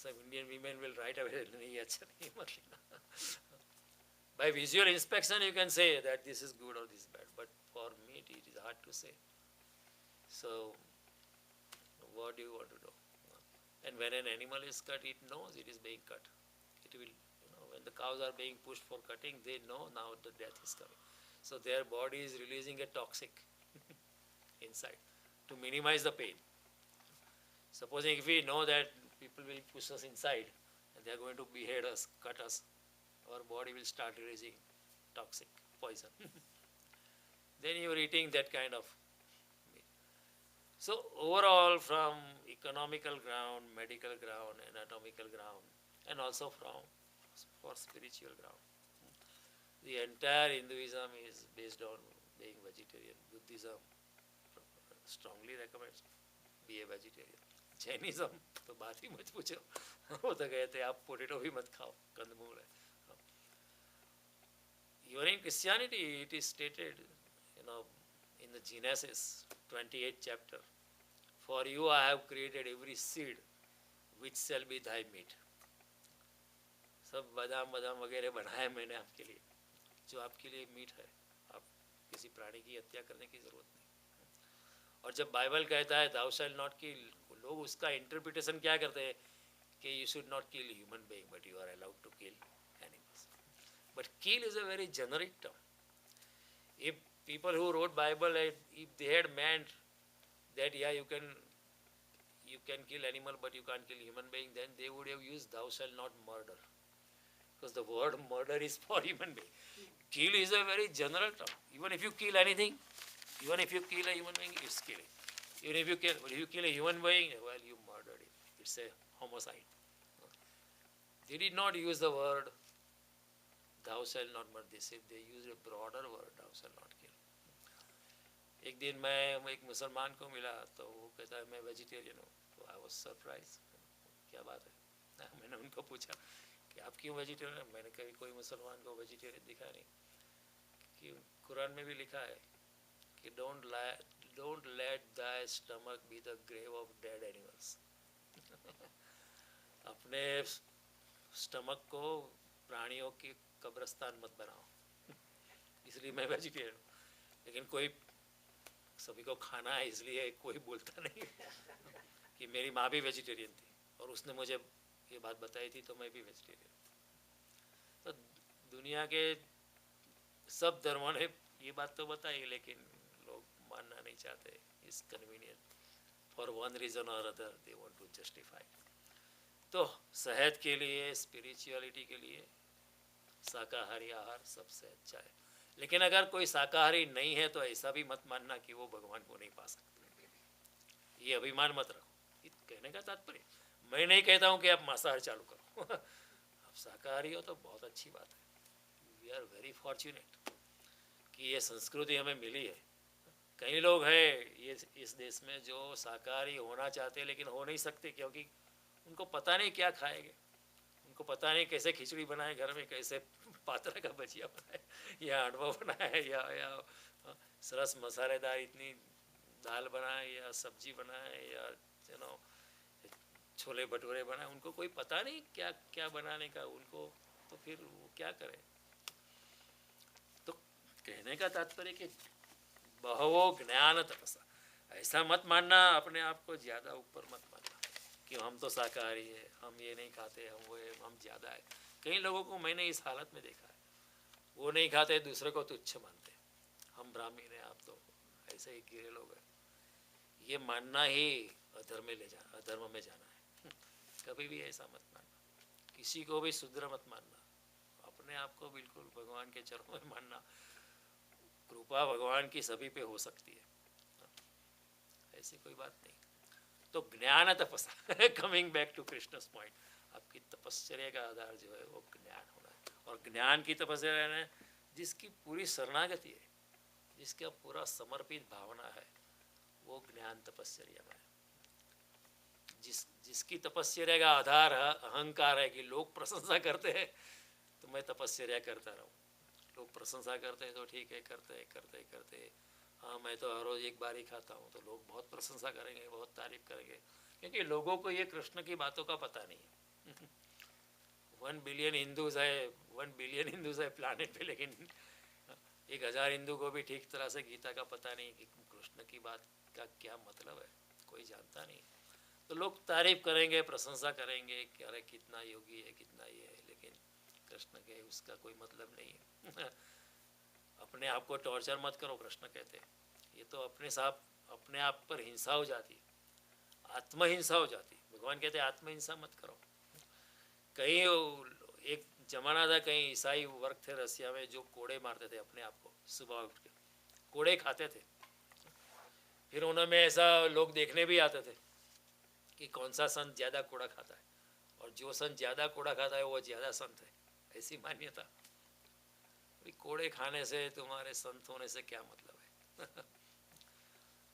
some Indian women will right away नहीं अच्छा नहीं मत लेना. By visual inspection you can say that this is good or this is bad, but for meat it is hard to say. So what do you want to do? And when an animal is cut, it knows it is being cut. It will, when the cows are being pushed for cutting, they know now the death is coming. So their body is releasing a toxic inside to minimize the pain. Supposing if we know that people will push us inside and they are going to behead us, cut us, our body will start releasing toxic poison. Then you are eating that kind of meat. So overall, from economical ground, medical ground, anatomical ground, and also for spiritual ground, the entire Hinduism is based on being vegetarian. Buddhism strongly recommends be a vegetarian. Jainism तो बात ही मत पूछो, वो तो कहते आप पोटैटो भी मत खाओ, कंदमूल है. Even in Christianity, it is stated, in the Genesis 28th chapter, for you I have created every seed which shall be thy meat. सब बादाम वगैरह बनाए मैंने आपके लिए, जो आपके लिए मीट है. आप किसी प्राणी की हत्या करने की जरूरत नहीं. और जब बाइबल कहता है thou shall not kill, लोग उसका इंटरप्रिटेशन क्या करते हैं कि you should not kill human being, but you are allowed to kill animals. But kill is a very generic term. If people who wrote Bible, if they had meant that you can kill animal but you can't kill human being, then they would have used thou shall not murder, because the word murder is for human being. Kill is a very general term. Even if you kill anything, even if you kill a human being, it's killing. Even if you kill a human being, well, you murdered him. It's a homicide. They did not use the word thou shall not murder. They used a broader word, thou shall not kill. एक दिन मैं एक मुसलमान को मिला तो वो कहता है मैं वेजिटेरियन हूँ. तो आई वाज सरप्राइज, क्या बात है. मैंने उनको पूछा कि आप क्यों वेजिटेरियन. मैंने कभी कोई मुसलमान को वेजिटेरियन दिखा नहीं. कि कुरान में भी लिखा है कि don't let thy stomach be the grave of dead animals. अपने स्टमक को प्राणियों की कब्रिस्तान मत बनाओ. इसलिए मैं वेजिटेरियन हूँ. लेकिन कोई सभी को खाना है इसलिए कोई बोलता नहीं कि मेरी माँ भी वेजिटेरियन थी और उसने मुझे ये बात बताई थी तो मैं भी वेजिटेरियन. तो दुनिया के सब धर्मों ने ये बात तो बताई, लेकिन लोग मानना नहीं चाहते. It's convenient for one reason और other, they want to justify. तो सेहत के लिए, स्पिरिचुअलिटी के लिए शाकाहारी आहार सबसे अच्छा है. लेकिन अगर कोई शाकाहारी नहीं है तो ऐसा भी मत मानना कि वो भगवान को नहीं पा सकते. ये अभिमान मत रखो. कहने का तात्पर्य, मैं नहीं कहता हूँ कि आप मांसाहार चालू करो. आप शाकाहारी हो तो बहुत अच्छी बात है. वी आर वेरी फॉर्चुनेट कि ये संस्कृति हमें मिली है. कई लोग हैं ये इस देश में जो शाकाहारी होना चाहते हैं लेकिन हो नहीं सकते, क्योंकि उनको पता नहीं क्या खाएंगे. उनको पता नहीं कैसे खिचड़ी बनाए घर में, कैसे पात्रा का भजिया बनाए या अंडवा बनाए या सरस मसालेदार इतनी दाल बनाए या सब्जी बनाए या छोले भटूरे बनाए. उनको कोई पता नहीं क्या क्या बनाने का उनको, तो फिर वो क्या करें. तो कहने का तात्पर्य कि बहवो ज्ञान तपसा, ऐसा मत मानना अपने आप को ज़्यादा ऊपर मत मानना कि हम तो शाकाहारी है, हम ये नहीं खाते, हम ज़्यादा है. कई लोगों को मैंने इस हालत में देखा है, वो नहीं खाते, दूसरे को तुच्छ मानते. हम ब्राह्मण हैं, आप तो ऐसे ही गिरे लोग हैं. ये मानना ही अधर्म में जाना है. कभी भी ऐसा मत मानना. किसी को भी शूद्र मत मानना. अपने आप को बिल्कुल भगवान के चरणों में मानना. कृपा भगवान की सभी पे हो सकती है, ऐसी कोई बात नहीं। तो ज्ञान तपस्या coming back to Krishna's point, आपकी तपस्या का आधार जो है वो ज्ञान होना है। और ज्ञान की तपस्या है जिसकी पूरी शरणागति है, जिसका पूरा समर्पित भावना है, वो ज्ञान तपस्या में है। जिसकी तपस्या का आधार अहंकार है कि लोग प्रशंसा करते हैं तो मैं तपस्या करता रहूं, लोग प्रशंसा करते हैं तो ठीक है, करते करते करते हाँ मैं तो हर रोज़ एक बार ही खाता हूँ तो लोग बहुत प्रशंसा करेंगे, बहुत तारीफ करेंगे, क्योंकि लोगों को ये कृष्ण की बातों का पता नहीं है। 1 बिलियन हिंदूज है, 1 बिलियन हिंदूज है प्लानेट पे, लेकिन 1000 हिंदू को भी ठीक तरह से गीता का पता नहीं कि कृष्ण की बात का क्या मतलब है, कोई जानता नहीं। तो लोग तारीफ करेंगे, प्रशंसा करेंगे कि अरे कितना योगी है, कितना ये है, लेकिन कृष्ण के उसका कोई मतलब नहीं है। अपने आप को टॉर्चर मत करो, कृष्ण कहते हैं। ये तो अपने आप पर हिंसा हो जाती है, आत्महिंसा हो जाती है। भगवान कहते हैं आत्महिंसा मत करो। कहीं एक जमाना था, कहीं ईसाई वर्ग थे रसिया में जो कोड़े मारते थे अपने आप को, सुबह उठ के कोड़े खाते थे। फिर उन्होंने ऐसा लोग देखने भी आते थे कि कौन सा संत ज़्यादा कोड़ा खाता है, और जो संत ज़्यादा कोड़ा खाता है वो ज़्यादा संत है, ऐसी मान्यता। कोड़े खाने से तुम्हारे संत होने से क्या मतलब है?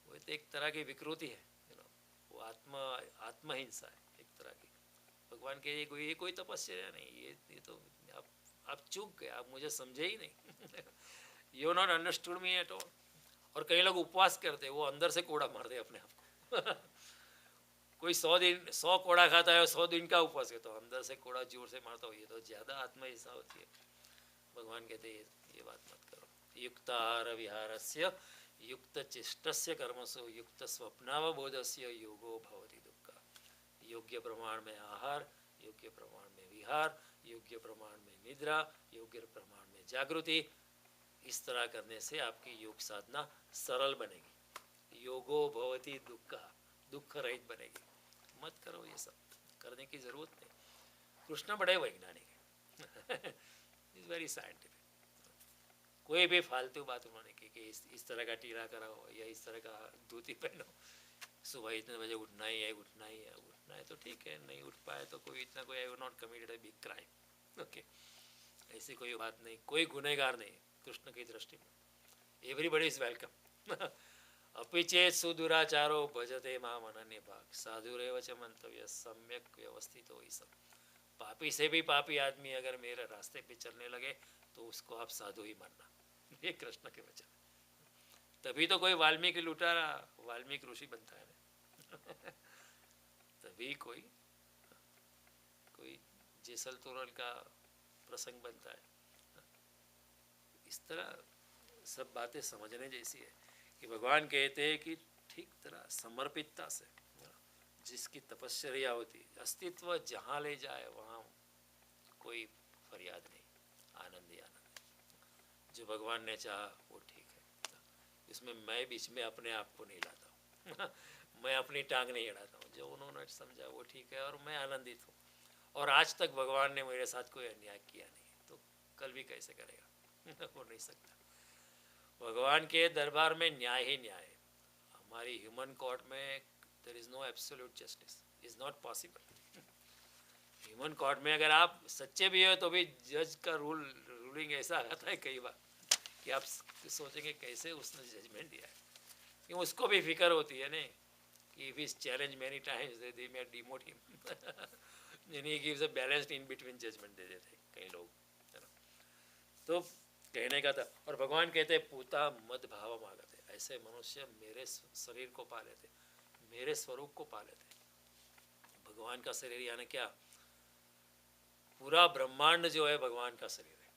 वो तो एक तरह की विकृति है, वो आत्महिंसा है एक तरह की। भगवान के ये कोई तपस्या नहीं, ये तो आप चूक गए, आप मुझे समझे ही नहीं। You not understood me at all. और कई लोग उपवास करते, वो अंदर से कोड़ा मारते अपने आप को। कोई 100 कोड़ा खाता है, 100 दिन का उपवास है, तो अंदर से कोड़ा जोर से मारता हो, ये तो ज़्यादा आत्महिंसा होती है। भगवान कहते हैं ये बात मत करो। युक्ताहार विहारस्य युक्त चिष्टस्य कर्मसु युक्त स्वप्नावबोधस्य योगो भवति दुःख। योग्य प्रमाण में आहार, योग्य प्रमाण में विहार, योग्य प्रमाण में निद्रा, योग्य प्रमाण में जागृति, इस तरह करने से आपकी योग साधना सरल बनेगी। योगो भवति दुःख, दुख रहित बनेगी। मत करो ये सब, करने की जरूरत नहीं। कृष्ण बड़े वैज्ञानिक है। Is very scientific. कोई भी फालतू बात उन्होंने की कि इस तरह का टीला कराओ या इस तरह का धोती पहनो, सुबह इतने बजे उठना ही है, उठना ही है, उठना है तो ठीक है, नहीं उठ पाए तो कोई इतना कोई I will not committed a big crime. Okay, ऐसी कोई बात नहीं, कोई गुनहगार नहीं कृष्ण की दृष्टि में। Everybody is welcome. अपि चेत सुदुराचारो भजते माम अनन्य भाग साधुरेव च मंतव्य सम्यक व्यवस्थित हो। सब पापी से भी पापी आदमी अगर मेरे रास्ते पे चलने लगे तो उसको आप साधु ही मानना। ये कृष्ण के वचन। तभी तो कोई वाल्मीकि लुटारा वाल्मीकि ऋषि बनता है ना। तभी कोई जेसल तोरल का प्रसंग बनता है। इस तरह सब बातें समझने जैसी है कि भगवान कहते हैं कि ठीक तरह समर्पितता से जिसकी तपस्या होती, अस्तित्व जहाँ ले जाए वहाँ कोई फरियाद नहीं, आनंद ही आनंद। जो भगवान ने चाहा वो ठीक है, इसमें मैं बीच में अपने आप को नहीं लाता हूँ। मैं अपनी टांग नहीं अड़ाता हूँ। जो उन्होंने समझा वो ठीक है और मैं आनंदित हूँ। और आज तक भगवान ने मेरे साथ कोई अन्याय किया नहीं, तो कल भी कैसे करेगा? हो नहीं सकता। भगवान के दरबार में न्याय ही न्याय है। हमारी ह्यूमन कोर्ट में there is no absolute justice, is not possible. Human court में अगर आप सच्चे भी हो तो भी जज का रूलिंग ऐसा आता है कई बार कि आप सोचेंगे कैसे उसने जजमेंट दिया है। क्यों उसको भी फिक्र होती है नहीं कि if is challenge many times they may demote him, यानी he gives a balanced in between judgement दे देते कई लोग, है ना। तो कहने का था, और भगवान कहते हैं पूता मद भाव मागते, ऐसे मनुष्य मेरे शरीर को पा लेते, मेरे स्वरूप को पा लेते। भगवान का शरीर यानी क्या? पूरा ब्रह्मांड जो है भगवान का शरीर है।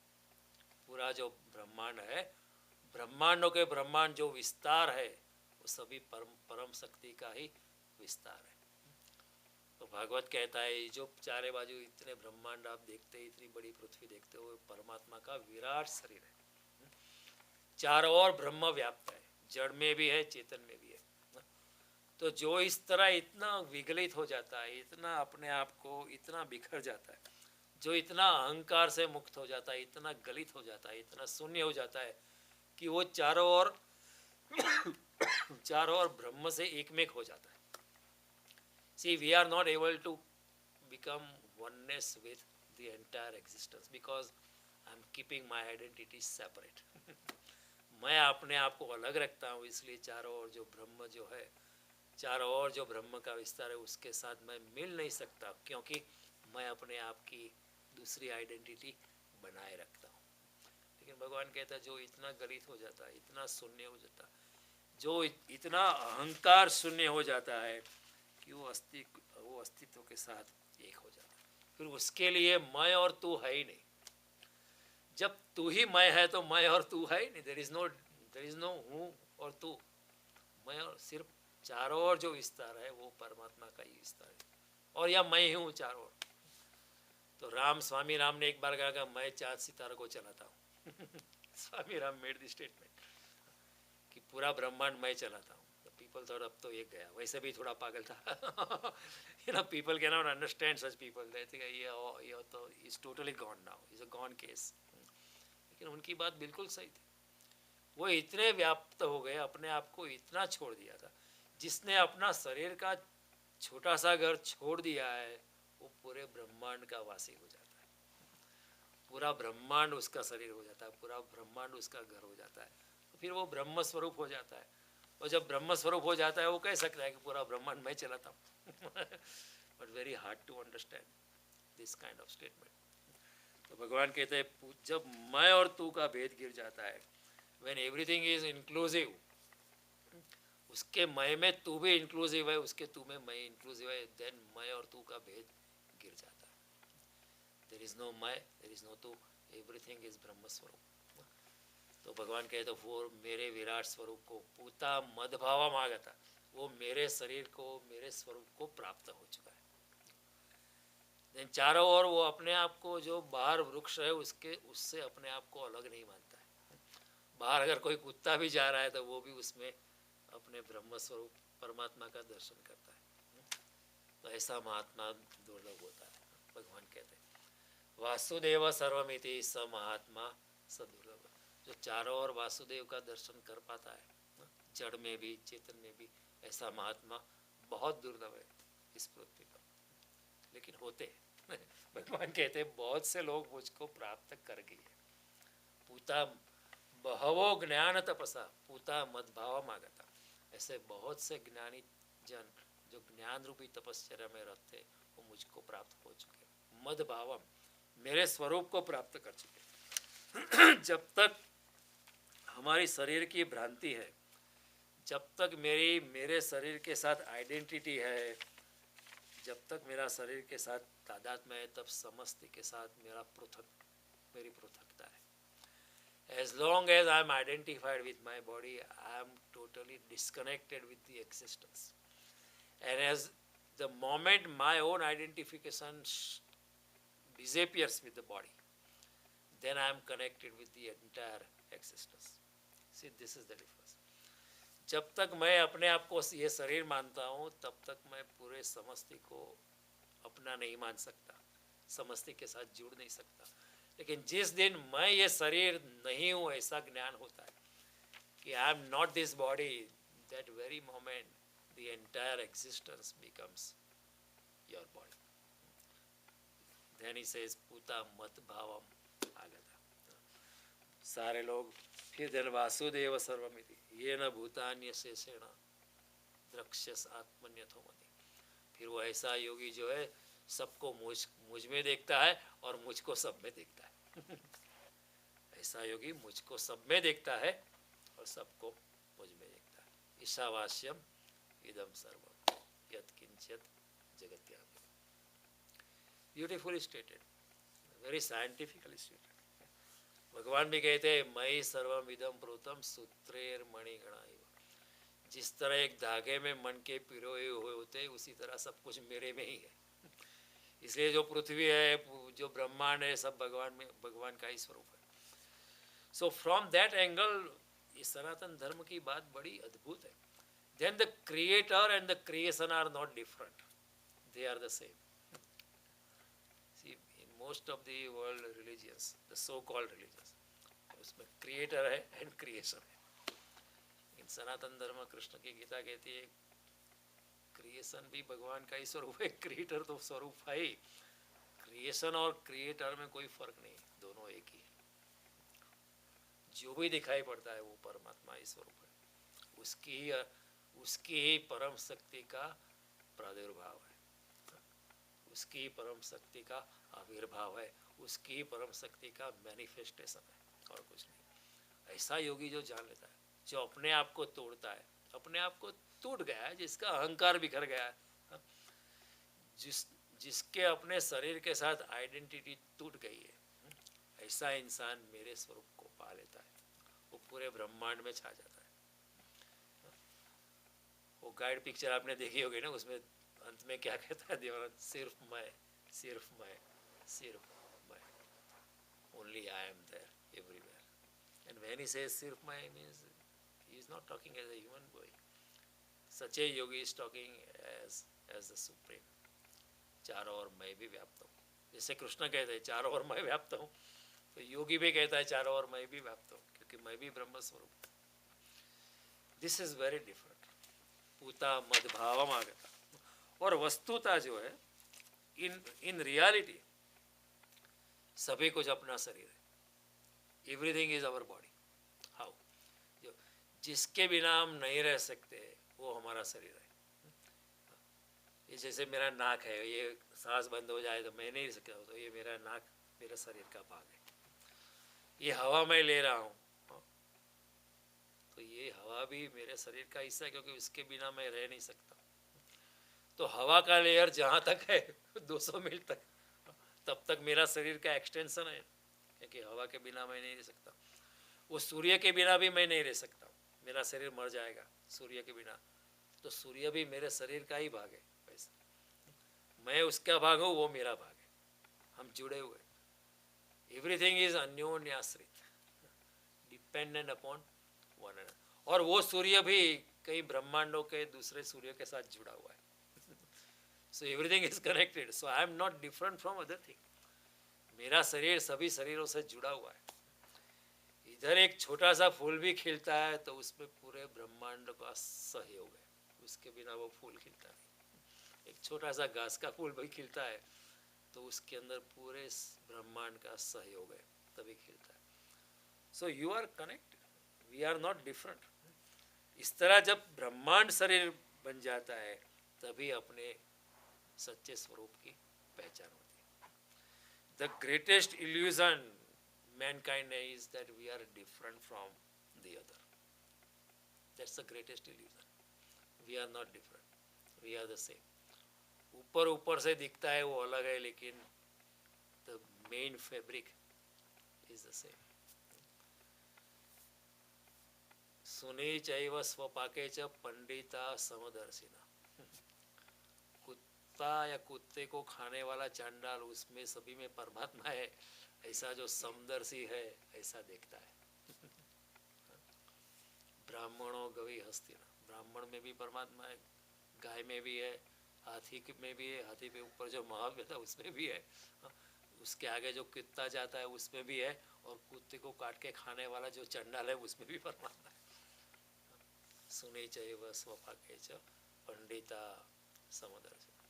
पूरा जो ब्रह्मांड है, ब्रह्मांडों के ब्रह्मांड जो विस्तार है वो सभी परम शक्ति का ही विस्तार है। तो भागवत कहता है जो चारे बाजू इतने ब्रह्मांड आप देखते, इतनी बड़ी पृथ्वी देखते हो, परमात्मा का विराट शरीर है। चारों ओर ब्रह्म व्याप्त है, जड़ में भी है, चेतन में भी है। तो जो इस तरह इतना विगलित हो जाता है, इतना अपने आप को इतना बिखर जाता है, जो इतना अहंकार से मुक्त हो जाता है, इतना गलित हो जाता है, इतना शून्य हो जाता है कि वो चारों ओर ब्रह्म से एकमेक हो जाता है. See, we are not able to become oneness with the entire existence because I am keeping my identity separate. मैं अपने आप को अलग रखता हूँ, इसलिए चारों ओर जो ब्रह्म जो है, चारों ओर जो ब्रह्म का विस्तार है उसके साथ मैं मिल नहीं सकता, क्योंकि मैं अपने आप की दूसरी आइडेंटिटी बनाए रखता हूँ. लेकिन भगवान कहता है जो इतना गलित हो जाता है, इतना शून्य हो जाता है, जो इतना अहंकार शून्य हो जाता है कि वो अस्तित्व के साथ एक हो जाता है. फिर उसके लिए मैं और तू है ही नहीं. जब तू ही मैं है तो मैं और तू है ही नहीं. देयर इज नो हूँ और तू. मैं और सिर्फ चारों ओर जो विस्तार है वो परमात्मा का ही विस्तार है, और या मैं ही हूँ चारों ओर. तो स्वामी राम ने एक बार कहा मैं चाँद सितारों को चलाता हूँ. स्वामी राम मेड द स्टेटमेंट कि पूरा ब्रह्मांड मैं चलाता हूँ. पीपल थॉट अब तो एक गया. वैसे भी थोड़ा पागल था. People can not understand such people. They think ये तो is totally gone now, is a gone case. लेकिन उनकी बात बिल्कुल सही थी. वो इतने व्याप्त हो गए, अपने आप को इतना छोड़ दिया था. जिसने अपना शरीर का छोटा सा घर छोड़ दिया है वो पूरे ब्रह्मांड का वासी हो जाता है. पूरा ब्रह्मांड उसका शरीर हो जाता है, पूरा ब्रह्मांड उसका घर हो जाता है. तो फिर वो ब्रह्म स्वरूप हो जाता है. और जब ब्रह्म स्वरूप हो जाता है वो कह सकता है कि पूरा ब्रह्मांड मैं चलाता हूँ. But very hard to understand this kind of statement. तो भगवान कहते हैं जब मैं और तू का भेद गिर जाता है, व्हेन एवरीथिंग इज इंक्लूसिव, उसके मैं में तू भी इंक्लूसिव है, उसके तू में मैं इंक्लूसिव है, देन मैं और तू का भेद गिर जाता है. देयर इज नो मैं, देयर इज नो तू, एवरीथिंग इज ब्रह्म स्वरूप. तो भगवान कहते तो वो मेरे विराट स्वरूप को पूता मदभावा मांगता, वो मेरे शरीर को, मेरे स्वरूप को प्राप्त हो चुका है. चारों ओर वो अपने आप को, जो बाहर वृक्ष है उससे अपने आप को अलग नहीं मानता है. बाहर अगर कोई कुत्ता भी जा रहा है तो वो भी उसमें अपने ब्रह्म स्वरूप परमात्मा का दर्शन करता है. तो ऐसा महात्मा दुर्लभ होता है. भगवान कहते हैं वासुदेव सर्वमिति स महात्मा स दुर्लभ. जो चारों ओर वासुदेव का दर्शन कर पाता है, जड़ में भी चेतन में भी, ऐसा महात्मा बहुत दुर्लभ है इस पृथ्वी पर. लेकिन होते भगवान कहते हैं बहुत से लोग मुझको प्राप्त कर गए. पूता बहवो ज्ञान तपसा पूता मदभाव मांगता. ऐसे बहुत से ज्ञानी जन जो ज्ञान रूपी तपस्या में रहते वो मुझको प्राप्त हो चुके. मदभावम, मेरे स्वरूप को प्राप्त कर चुके. जब तक हमारी शरीर की भ्रांति है, जब तक मेरे शरीर के साथ आइडेंटिटी है, जब तक मेरा शरीर के साथ तादात्म्य है, तब समस्ती के साथ मेरी पृथकता है. As long as I am identified with my body, I am totally disconnected with the existence. And as the moment my own identification disappears with the body, then I am connected with the entire existence. See, this is the difference. जब तक मैं अपने आप को ये शरीर मानता हूँ, तब तक मैं पूरे समष्टि को अपना नहीं मान सकता, समष्टि के साथ जुड़ नहीं सकता. लेकिन जिस दिन मैं ये शरीर नहीं हूँ ऐसा ज्ञान होता है कि I am not this body, that very moment the entire existence becomes your body. Then he says पूता मत भावम आगता. सारे लोग फिर देन वासुदेव सर्वमिति ये न भूतान्य शेषेण द्रक्ष्यस आत्मन्यथो मति. फिर वो ऐसा योगी जो है सबको मुझ में देखता है और मुझको सब में देखता है. ऐसा योगी मुझको सब में देखता है और सबको मुझ में देखता है. ईशावास्यम इदम सर्वम यत्किंचित जगत्याम. Beautifully stated, very scientifically stated. भगवान भी कहते हैं मई सर्वम इदम प्रोतम सूत्रेर मणिगणा. जिस तरह एक धागे में मन के पिरोए हुए होते हैं, उसी तरह सब कुछ मेरे में ही है. इसलिए जो पृथ्वी है, जो ब्रह्मांड है, सब भगवान का ही स्वरूप है. सो फ्रॉम दैट एंगल इस सनातन धर्म की बात बड़ी अद्भुत है. Then the creator and the creation are not different, they are the same. See in most of the world religions, the so called religions, उसमें क्रिएटर है एंड क्रिएशन है। इन सनातन धर्म कृष्ण की गीता कहती है क्रिएशन भी भगवान का ही स्वरूप है, क्रिएटर तो स्वरूप है ही। क्रिएशन और क्रिएटर में कोई फर्क नहीं, दोनों एक ही है। जो भी दिखाई पड़ता है वो परमात्मा ही स्वरूप है, उसकी ही परम शक्ति का प्रादुर्भाव है, उसकी ही परम शक्ति का आविर्भाव है, उसकी ही परम शक्ति का मैनिफेस्टेशन है, और कुछ नहीं। ऐसा योगी जो जान लेता है, जो अपने आप को तोड़ता है, अपने आप को टूट गया है, जिसका अहंकार बिखर गया है, जिसके अपने शरीर के साथ आइडेंटिटी टूट गई है, ऐसा इंसान मेरे स्वरूप को पा लेता है, वो पूरे ब्रह्मांड में छा जाता है। वो गाइड पिक्चर आपने देखी होगी ना, उसमें अंत में क्या कहता है देवानंद, सिर्फ मैं, सिर्फ मैं, सिर्फ मैं, only I am there everywhere. And when he says सिर्फ मैं, means he is not talking as a human being. Such a yogi is talking as the supreme. चारों ओर मैं भी व्याप्त हूँ, जैसे कृष्ण कहते हैं चारों ओर मैं व्याप्त हूँ, तो योगी भी कहता है चारों ओर मैं भी व्याप्त हूँ, क्योंकि मैं भी ब्रह्म स्वरूप। This is very different. पूता मदभावम आगता, और वस्तुता जो है इन रियलिटी सभी कुछ अपना शरीर है, everything is our body. How, जिसके बिना हम नहीं रह सकते वो हमारा शरीर है। ये जैसे मेरा नाक है, ये सांस बंद हो जाए तो मैं नहीं रह सकता, तो ये मेरा नाक मेरा शरीर का भाग है। ये हवा मैं ले रहा हूँ, तो ये हवा भी मेरे शरीर का हिस्सा है, क्योंकि उसके बिना मैं रह नहीं सकता। तो हवा का लेयर जहाँ तक है 200 मील तक, तब तक मेरा शरीर का एक्सटेंशन है, क्योंकि हवा के बिना मैं नहीं रह सकता। वो सूर्य के बिना भी मैं नहीं रह सकता, मेरा शरीर मर जाएगा सूर्य के बिना, तो सूर्य भी मेरे शरीर का ही भाग है। वैसे मैं उसका भाग हूँ, वो मेरा भाग है, हम जुड़े हुए। एवरीथिंग इज अन्योन्याश्रित, डिपेंडेंट अपॉन वन अनदर। और वो सूर्य भी कई ब्रह्मांडों के दूसरे सूर्य के साथ जुड़ा हुआ है। So everything is connected, so I am not different from other thing. मेरा शरीर सभी शरीरों से जुड़ा हुआ है। इधर एक छोटा सा फूल भी खिलता है तो उसमें पूरे ब्रह्मांड का सहयोग है, उसके बिना वो फूल खिलता नहीं। एक छोटा सा घास का फूल भी खिलता है तो उसके अंदर पूरे ब्रह्मांड का सहयोग है, तभी खिलता है। So you are connected, we are not different. इस तरह जब ब्रह्मांड शरीर बन जाता है तभी अपने सच्चे स्वरूप की पहचान होती है। The greatest illusion mankind is that we are different from the other. That's the greatest illusion. We are not different, we are the same. ऊपर ऊपर से दिखता है वो अलग है, लेकिन the main fabric is the same. सुनी चैव स्वपाके च पंडिता समदर्शिना। कुत्ता या कुत्ते को खाने वाला चांडाल, उसमें सभी में परमात्मा है, ऐसा जो समदर्शी है ऐसा देखता है। ब्राह्मणों गवी हस्तिना, ब्राह्मण में भी परमात्मा है, गाय में भी है, हाथी में भी है, हाथी पे ऊपर जो महावीर था उसमें भी है, उसके आगे जो कुत्ता जाता है उसमें भी है, और कुत्ते को काट के खाने वाला जो चंडाल है उसमें भी परमात्मा है। सुने चैव स्वपाके च पंडिता समदर्शिना।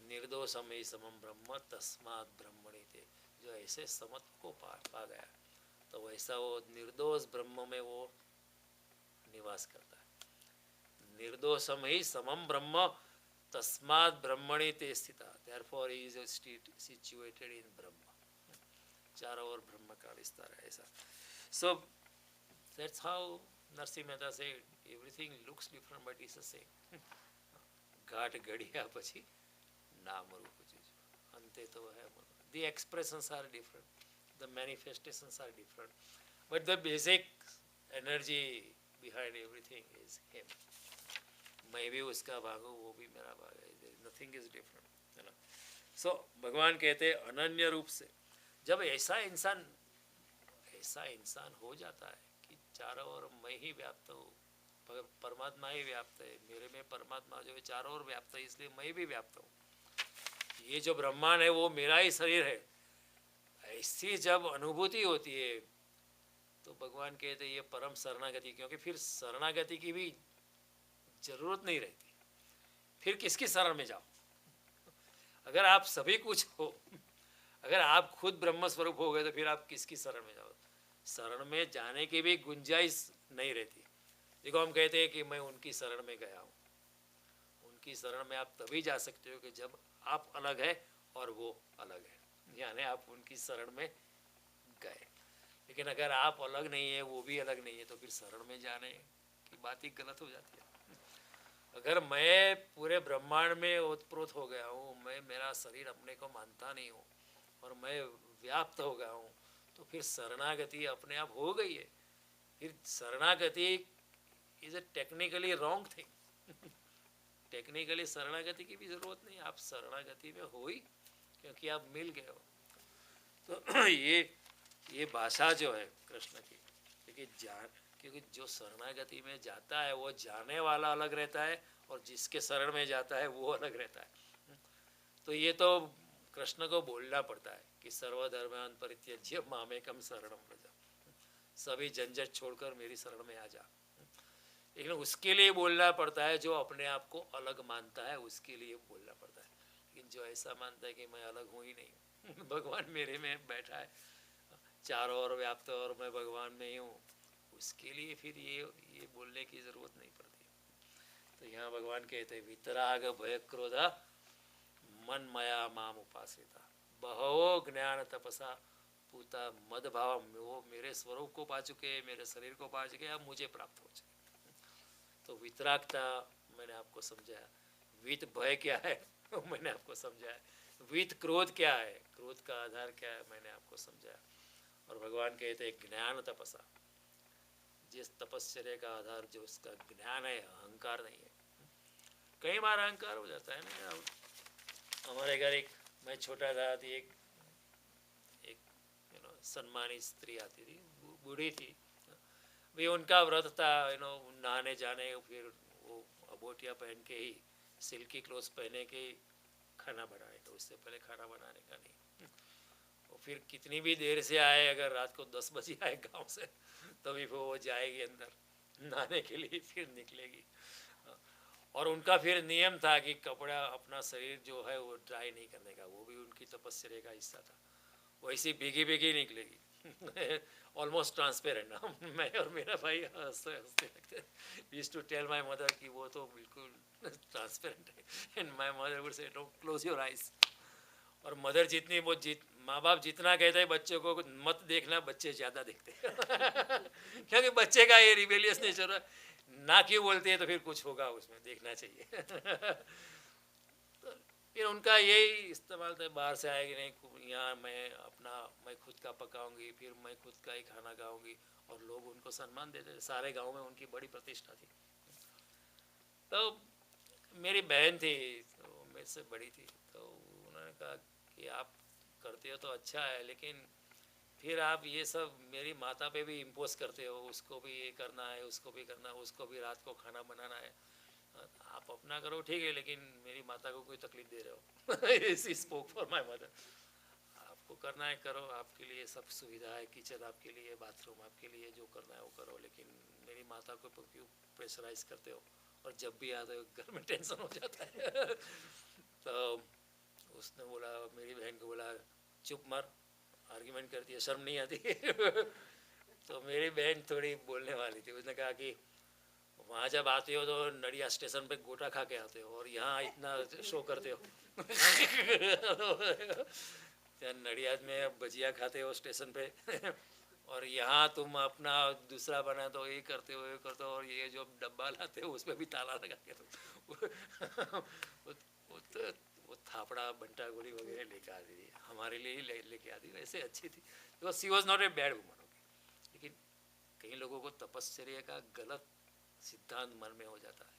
निर्दोषम ही समम ब्रह्म तस्मात् ब्रह्मणि ते। जो ऐसे समत्व को पा गया तो वैसा वो निर्दोष ब्रह्म में वो निवास करता है। निर्दोषम ही समम ब्रह्म तस्मात् ब्रह्मणि ते स्थिता, therefore he is situated in Brahman. चारों ओर ब्रह्म का विस्तार है ऐसा। So that's how Narsinh Mehta से everything looks different but is the same. घाट घड़िया પછી नाम रूप चीज अंते तो है। The expressions are different, the manifestations are different, but the basic energy behind everything is him. मैं भी उसका भाग हूँ, वो भी मेरा भाग है, nothing is different, है ना। सो भगवान कहते हैं अनन्य रूप से जब ऐसा इंसान हो जाता है कि चारों ओर मैं ही व्याप्त हूँ, परमात्मा ही व्याप्त है, मेरे में परमात्मा जो है चारों ओर व्याप्त है, इसलिए मैं भी व्याप्त हूँ। ये जो ब्रह्मांड है वो मेरा ही शरीर है, ऐसी जब अनुभूति होती है तो भगवान कहते ये परम शरणागति, क्योंकि फिर शरणागति की भी जरूरत नहीं रहती। फिर किसकी शरण में जाओ? अगर आप सभी कुछ हो, अगर आप खुद ब्रह्म स्वरूप हो गए तो फिर आप किसकी शरण में जाओ? शरण में जाने की भी गुंजाइश नहीं रहती। देखो हम कहते हैं कि मैं उनकी शरण में गया हूँ। उनकी शरण में आप तभी जा सकते हो कि जब आप अलग है और वो अलग है, यानी आप उनकी शरण में गए। लेकिन अगर आप अलग नहीं है, वो भी अलग नहीं है, तो फिर शरण में जाने की बात ही गलत हो जाती है। अगर मैं पूरे ब्रह्मांड में ओतप्रोत हो गया हूँ, मैं मेरा शरीर अपने को मानता नहीं हूँ और मैं व्याप्त हो गया हूँ, तो फिर शरणागति अपने आप हो गई है। फिर शरणागति is a technically wrong thing. Technically शरणागति की भी जरूरत नहीं, आप शरणागति में हो ही क्योंकि आप मिल गए हो। तो ये भाषा जो है कृष्ण की, क्योंकि जो शरणागति में जाता है वो जाने वाला अलग रहता है और जिसके शरण में जाता है वो अलग रहता है। तो ये तो कृष्ण को बोलना पड़ता है कि सर्वधर्मान् परित्यज्य मामेकं शरणं व्रज, सभी झंझट छोड़कर मेरी शरण में आ जा। लेकिन उसके लिए बोलना पड़ता है जो अपने आप को अलग मानता है, उसके लिए बोलना पड़ता है। लेकिन जो ऐसा मानता है कि मैं अलग हूँ ही नहीं, भगवान मेरे में बैठा है, चारों ओर व्याप्त और मैं भगवान में ही हूँ, उसके लिए फिर ये बोलने की ज़रूरत नहीं पड़ती। तो यहाँ भगवान कहते हैं वितराग भय क्रोध मन मया माम उपासिता बहवो ज्ञान तपसा पूता मद भाव, वो मेरे स्वरूप को पा चुके, मेरे शरीर को पा चुके, अब मुझे प्राप्त हो चुके। तो वितरागता मैंने आपको समझाया, वित भय क्या है मैंने आपको समझाया, वित क्रोध क्या है, क्रोध का आधार क्या है मैंने आपको समझाया। और भगवान कहते हैं ज्ञान तपसा, जिस तपस्या का आधार जो उसका ज्ञान है, अहंकार नहीं है। कई बार अहंकार हो जाता है ना। हमारे घर एक, मैं छोटा था, एक सम्मानित स्त्री आती थी, बूढ़ी थी भी, उनका व्रत था नहाने जाने, फिर वो अबोटिया पहन के ही, सिल्की क्लोथ पहने के ही खाना बनाने का, उससे पहले खाना बनाने का नहीं। और फिर कितनी भी देर से आए, अगर रात को 10 बजे आए गांव से, तभी वो जाएगी अंदर नहाने के लिए, फिर निकलेगी। और उनका फिर नियम था कि कपड़ा, अपना शरीर जो है वो ड्राई नहीं करने का, वो भी उनकी तपस्या का हिस्सा था। वैसी भीगी भीगी निकलेगी ऑलमोस्ट ट्रांसपेरेंट। मैं और मेरा भाई हंसते हंसते लगते, used to tell my mother कि वो तो बिल्कुल ट्रांसपेरेंट है, and my mother would say don't close your eyes. और मदर जितनी वो माँ बाप जितना कहते हैं बच्चों को मत देखना, बच्चे ज़्यादा देखते हैं क्योंकि बच्चे का ये रिबेलियस नेचर है, ना क्यों बोलते हैं तो फिर कुछ होगा उसमें, देखना चाहिए तो फिर उनका यही इस्तेमाल था, बाहर से आएगी नहीं, यहाँ मैं खुद का पकाऊंगी, फिर मैं खुद का ही खाना खाऊंगी, और लोग उनको सम्मान देते थे, सारे गांव में उनकी बड़ी प्रतिष्ठा थी। तो मेरी बहन थी, तो मेरे से बड़ी थी, तो उन्होंने कहा कि आप करते हो तो अच्छा है, लेकिन फिर आप ये सब मेरी माता पे भी इम्पोज करते हो, उसको भी ये करना है, उसको भी करना है, उसको भी रात को खाना बनाना है, आप अपना करो ठीक है, लेकिन मेरी माता को कोई तकलीफ दे रहे हो इसी स्पोक फॉर माय मदर, आपको करना है करो, आपके लिए सब सुविधा है, किचन आपके लिए, बाथरूम आपके लिए, जो करना है वो करो, लेकिन मेरी माता को क्यों प्रेशराइज करते हो, और जब भी आते हो घर में टेंशन हो जाता है तो उसने बोला, मेरी बहन को बोला चुप मर, आर्ग्यूमेंट करती है, शर्म नहीं आती तो मेरी बहन थोड़ी बोलने वाली थी, उसने कहा कि वहाँ जब आते हो तो नडिया स्टेशन पे गोटा खा के आते हो, और यहाँ इतना शो करते हो नडियाद में भजिया खाते हो स्टेशन पे और यहाँ तुम अपना दूसरा बना तो ये करते हो, और ये जो डब्बा लाते हो उसमें भी ताला लगा के तो वो थापड़ा बंटा गोली वगैरह लेके आती थी, हमारे लिए ही लेके आती, वैसे अच्छी थी, तो she was not a bad woman. लेकिन कई लोगों को तपस्या का गलत सिद्धांत मन में हो जाता है,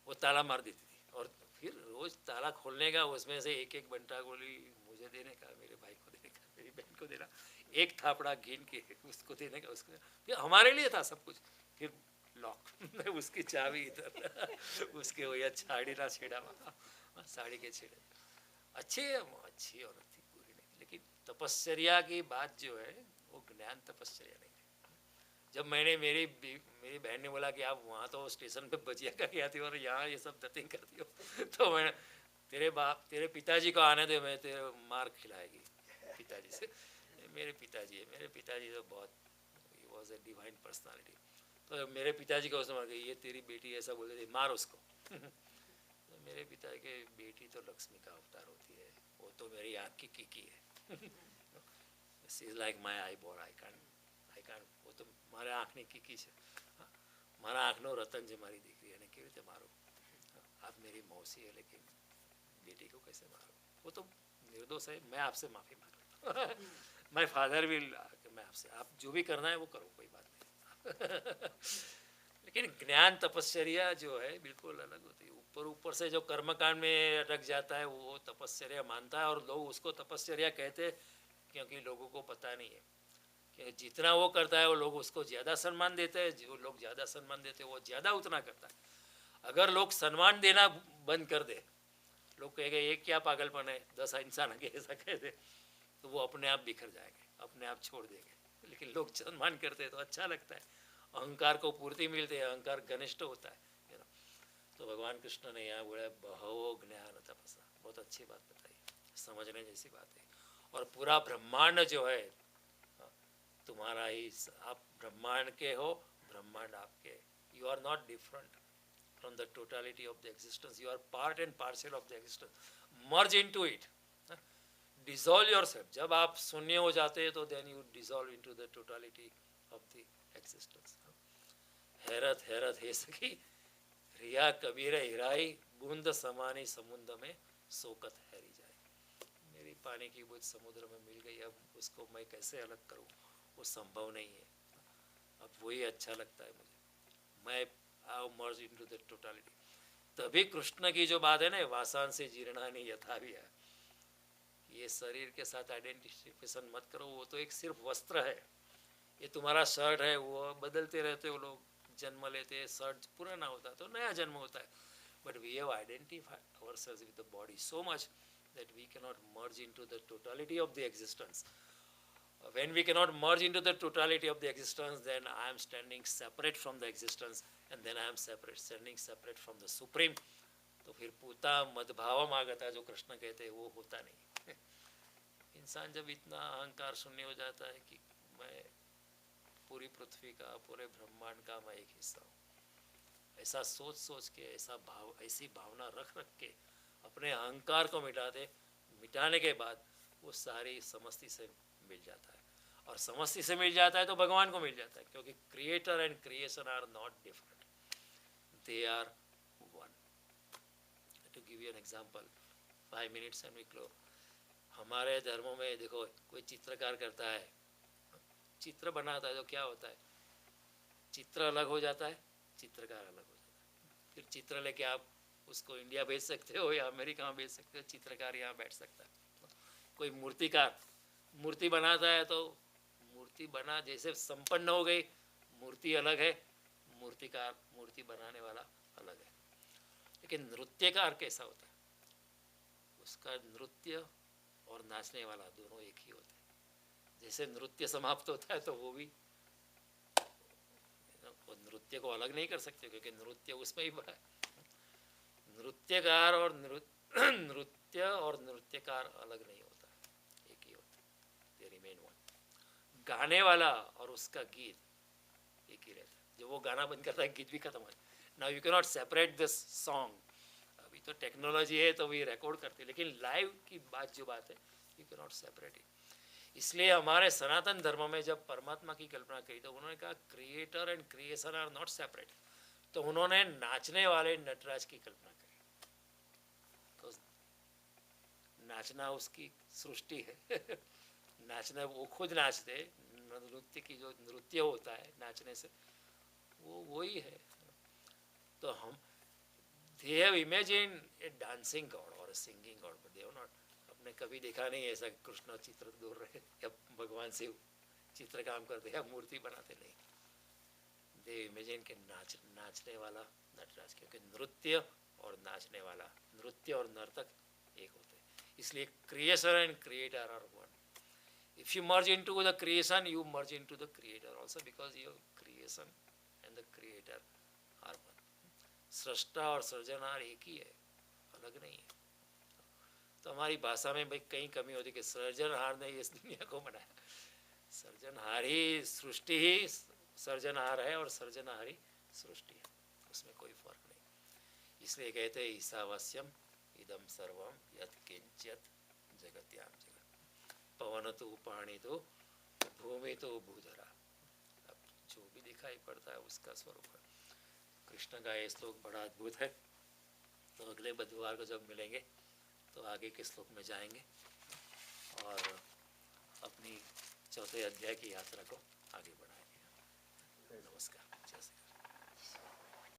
वो ताला मार देती थी, और फिर रोज ताला खोलने का, उसमें से एक एक बंटा गोली मुझे देने का, मेरे भाई को देने का, मेरी बहन को देना, एक थापड़ा गिन के उसको देने का, उसको फिर हमारे लिए था सब कुछ, फिर लॉक उसकी चाबी इधर उसके वो या छाड़ी ना छेड़ा वहाँ, साड़ी के छेड़े, अच्छी औरत थी, पूरी नहीं, लेकिन तपस्या की बात जो है वो ज्ञान तपस्या नहीं है। जब मेरी बहन ने बोला कि आप वहाँ तो स्टेशन पे भजिया का गया थी और यहाँ ये सब नथिंग करती हो, तो मैं तेरे पिताजी को आने दे, मैं तेरे मार खिलाएगी पिताजी से। मेरे पिताजी तो बहुत, he was a divine personality. तो मेरे पिताजी को समझ गई, ये तेरी बेटी ऐसा बोल रही थी, मार उसको। तो मेरे पिता के बेटी तो लक्ष्मी का अवतार होती है, वो तो मेरी आँख की कीकी है। She is like my eyeball, eye कान, वो तो મારે આંખની કીકી છે, મારા આંખનો રતન છે મારી દીકરી, એને કેવી રીતે મારો? आप मेरी मौसी है लेकिन बेटी को कैसे मारो? वो तो निर्दोष है, मैं आपसे माफ़ी मांगता हूँ। माय फादर विल, मैं आपसे, आप जो भी करना है वो करो, कोई बात नहीं। लेकिन ज्ञान तपश्चर्या जो है बिल्कुल अलग होती है। ऊपर से जो कर्मकांड में अटक जाता है वो तपश्चर्या मानता है, और लोग उसको तपश्चर्या कहते हैं क्योंकि लोगों को पता नहीं है कि जितना वो करता है वो लोग उसको ज़्यादा सम्मान देते हैं, जो लोग ज़्यादा सम्मान देते हैं वो ज़्यादा उतना करता है। अगर लोग सम्मान देना बंद कर दे, लोग कहेंगे ये क्या पागलपन है, 10 इंसान आगे ऐसा कह दे, तो वो अपने आप बिखर जाएंगे, अपने आप छोड़ देंगे। लेकिन लोग सम्मान करते हैं तो अच्छा लगता है, अहंकार को पूर्ति मिलती है, अहंकार घनिष्ठ होता है। तो भगवान कृष्ण ने यहाँ बोला बहवो ज्ञान तपसा, बहुत अच्छी बात बताई, समझने जैसी बात है। और पूरा ब्रह्मांड जो है तुम्हारा ही, आप ब्रह्मांड के हो, ब्रह्मांड आपके, you are not different from the totality of the existence, you are part and parcel of the existence, merge into it, dissolve yourself। जब आप शून्य हो जाते हैं तो then you dissolve into the totality of the existence। हैरत हैरत है सखी रिया कबीर हिराई, बूंद समानी समुद्र में शोकत हैरी जाए। मेरी पानी की बूंद समुद्र में मिल गई, अब उसको मैं कैसे अलग करूं, वो संभव नहीं है। अब वही अच्छा लगता है मुझे, मैं आओ मर्ज इनटू द टोटलिटी। तभी कृष्ण की जो बात है ना, वासान से जीर्णानि यथा भी है, ये शरीर के साथ आइडेंटिफिकेशन मत करो, वो तो एक सिर्फ वस्त्र है, ये तुम्हारा शर्ट है, वो बदलते रहते हो, लोग जन्म लेते हैं, शर्ट पुराना होता है तो नया जन्म होता है, but we have identified ourselves with the body so much that we cannot merge into the totality of the existence। When we cannot merge into the totality of the existence, then I am standing separate from the existence, and then I am standing separate from the supreme। तो फिर पूता मदभावम आगता जो कृष्ण कहते हैं वो होता नहीं। इंसान जब इतना अहंकार शून्य हो जाता है कि मैं पूरी पृथ्वी का, पूरे ब्रह्मांड का मैं एक हिस्सा हूँ, ऐसा सोच सोच के, ऐसी भावना रख रख के अपने अहंकार को मिटाने के बाद वो सारी समस्ती से मिल जाता है, और समस्ती से मिल जाता है तो भगवान को मिल जाता है, क्योंकि creator and creation are not different, they are one. To give you an example, 5 minutes and we close. हमारे धर्मों में देखो, कोई चित्रकार करता है, चित्र बनाता है तो क्या होता है, चित्र अलग हो जाता है, चित्रकार अलग हो जाता है। फिर चित्र लेके आप उसको इंडिया भेज सकते हो या अमेरिका में भेज सकते हो, चित्रकार यहाँ बैठ सकता है। कोई मूर्तिकार मूर्ति बनाता है तो मूर्ति बना जैसे संपन्न हो गई, मूर्ति अलग है, मूर्तिकार मूर्ति बनाने वाला अलग है। लेकिन नृत्यकार कैसा होता है, उसका नृत्य और नाचने वाला दोनों एक ही होते हैं। जैसे नृत्य समाप्त होता है तो वो भी, वो नृत्य को अलग नहीं कर सकते क्योंकि नृत्य उसमें ही बड़ा है। नृत्यकार और नृत्य और नृत्यकार अलग नहीं होता, एक ही होता है, दे रिमेन वन। गाने वाला और उसका गीत एक ही रहता है, जब वो गाना बंद करता है गीत भी खत्म हो जाता है। Now you can not separate this song. अभी तो टेक्नोलॉजी है तो भी रिकॉर्ड करते हैं, लेकिन लाइव की बात जो बात है you can not separate it. इसलिए हमारे सनातन धर्म में जब परमात्मा की कल्पना करी तो उन्होंने कहा creator and creation are not separate. तो उन्होंने नाचने वाले नटराज की कल्पना करी, तो नाचना उसकी सृष्टि है। नाचना वो खुद नाचते, नृत्य की जो नृत्य होता है नाचने से वो वही है। तो हम they have imagined a dancing god or a singing god, but they have not, आपने कभी देखा नहीं ऐसा कृष्ण चित्र दूर रहे या भगवान से चित्र काम करते या मूर्ति बनाते, नहीं। दे इमेजिन के नाचने वाला नटराज, क्योंकि नृत्य और नाचने वाला, नृत्य और नर्तक एक होते हैं। इसलिए creation and creator are one. If you merge into the creation, you merge into the creator also, because your creation and the creator are one. सृष्टा और सृजनहार एक ही है, अलग नहीं है। तो हमारी भाषा में भाई कहीं कमी होती कि सृजनहार ने इस दुनिया को बनाया। सृजनहार ही सृष्टि ही सृजनहार है और सृजनहार ही सृष्टि है, उसमें कोई फर्क नहीं। इसलिए कहते हैं ईशावास्यम इदम सर्वम यत् किंचित जगत्याम जगत। पवन तो पानी तो भूमि तो भूधरा, अब जो भी दिखाई पड़ता है उसका स्वरूप है। कृष्ण का ये श्लोक बड़ा अद्भुत है। तो अगले बुधवार को जब मिलेंगे तो आगे के श्लोक में जाएंगे और अपनी चौथे अध्याय की यात्रा को आगे बढ़ाएंगे। नमस्कार, जय श्री राम।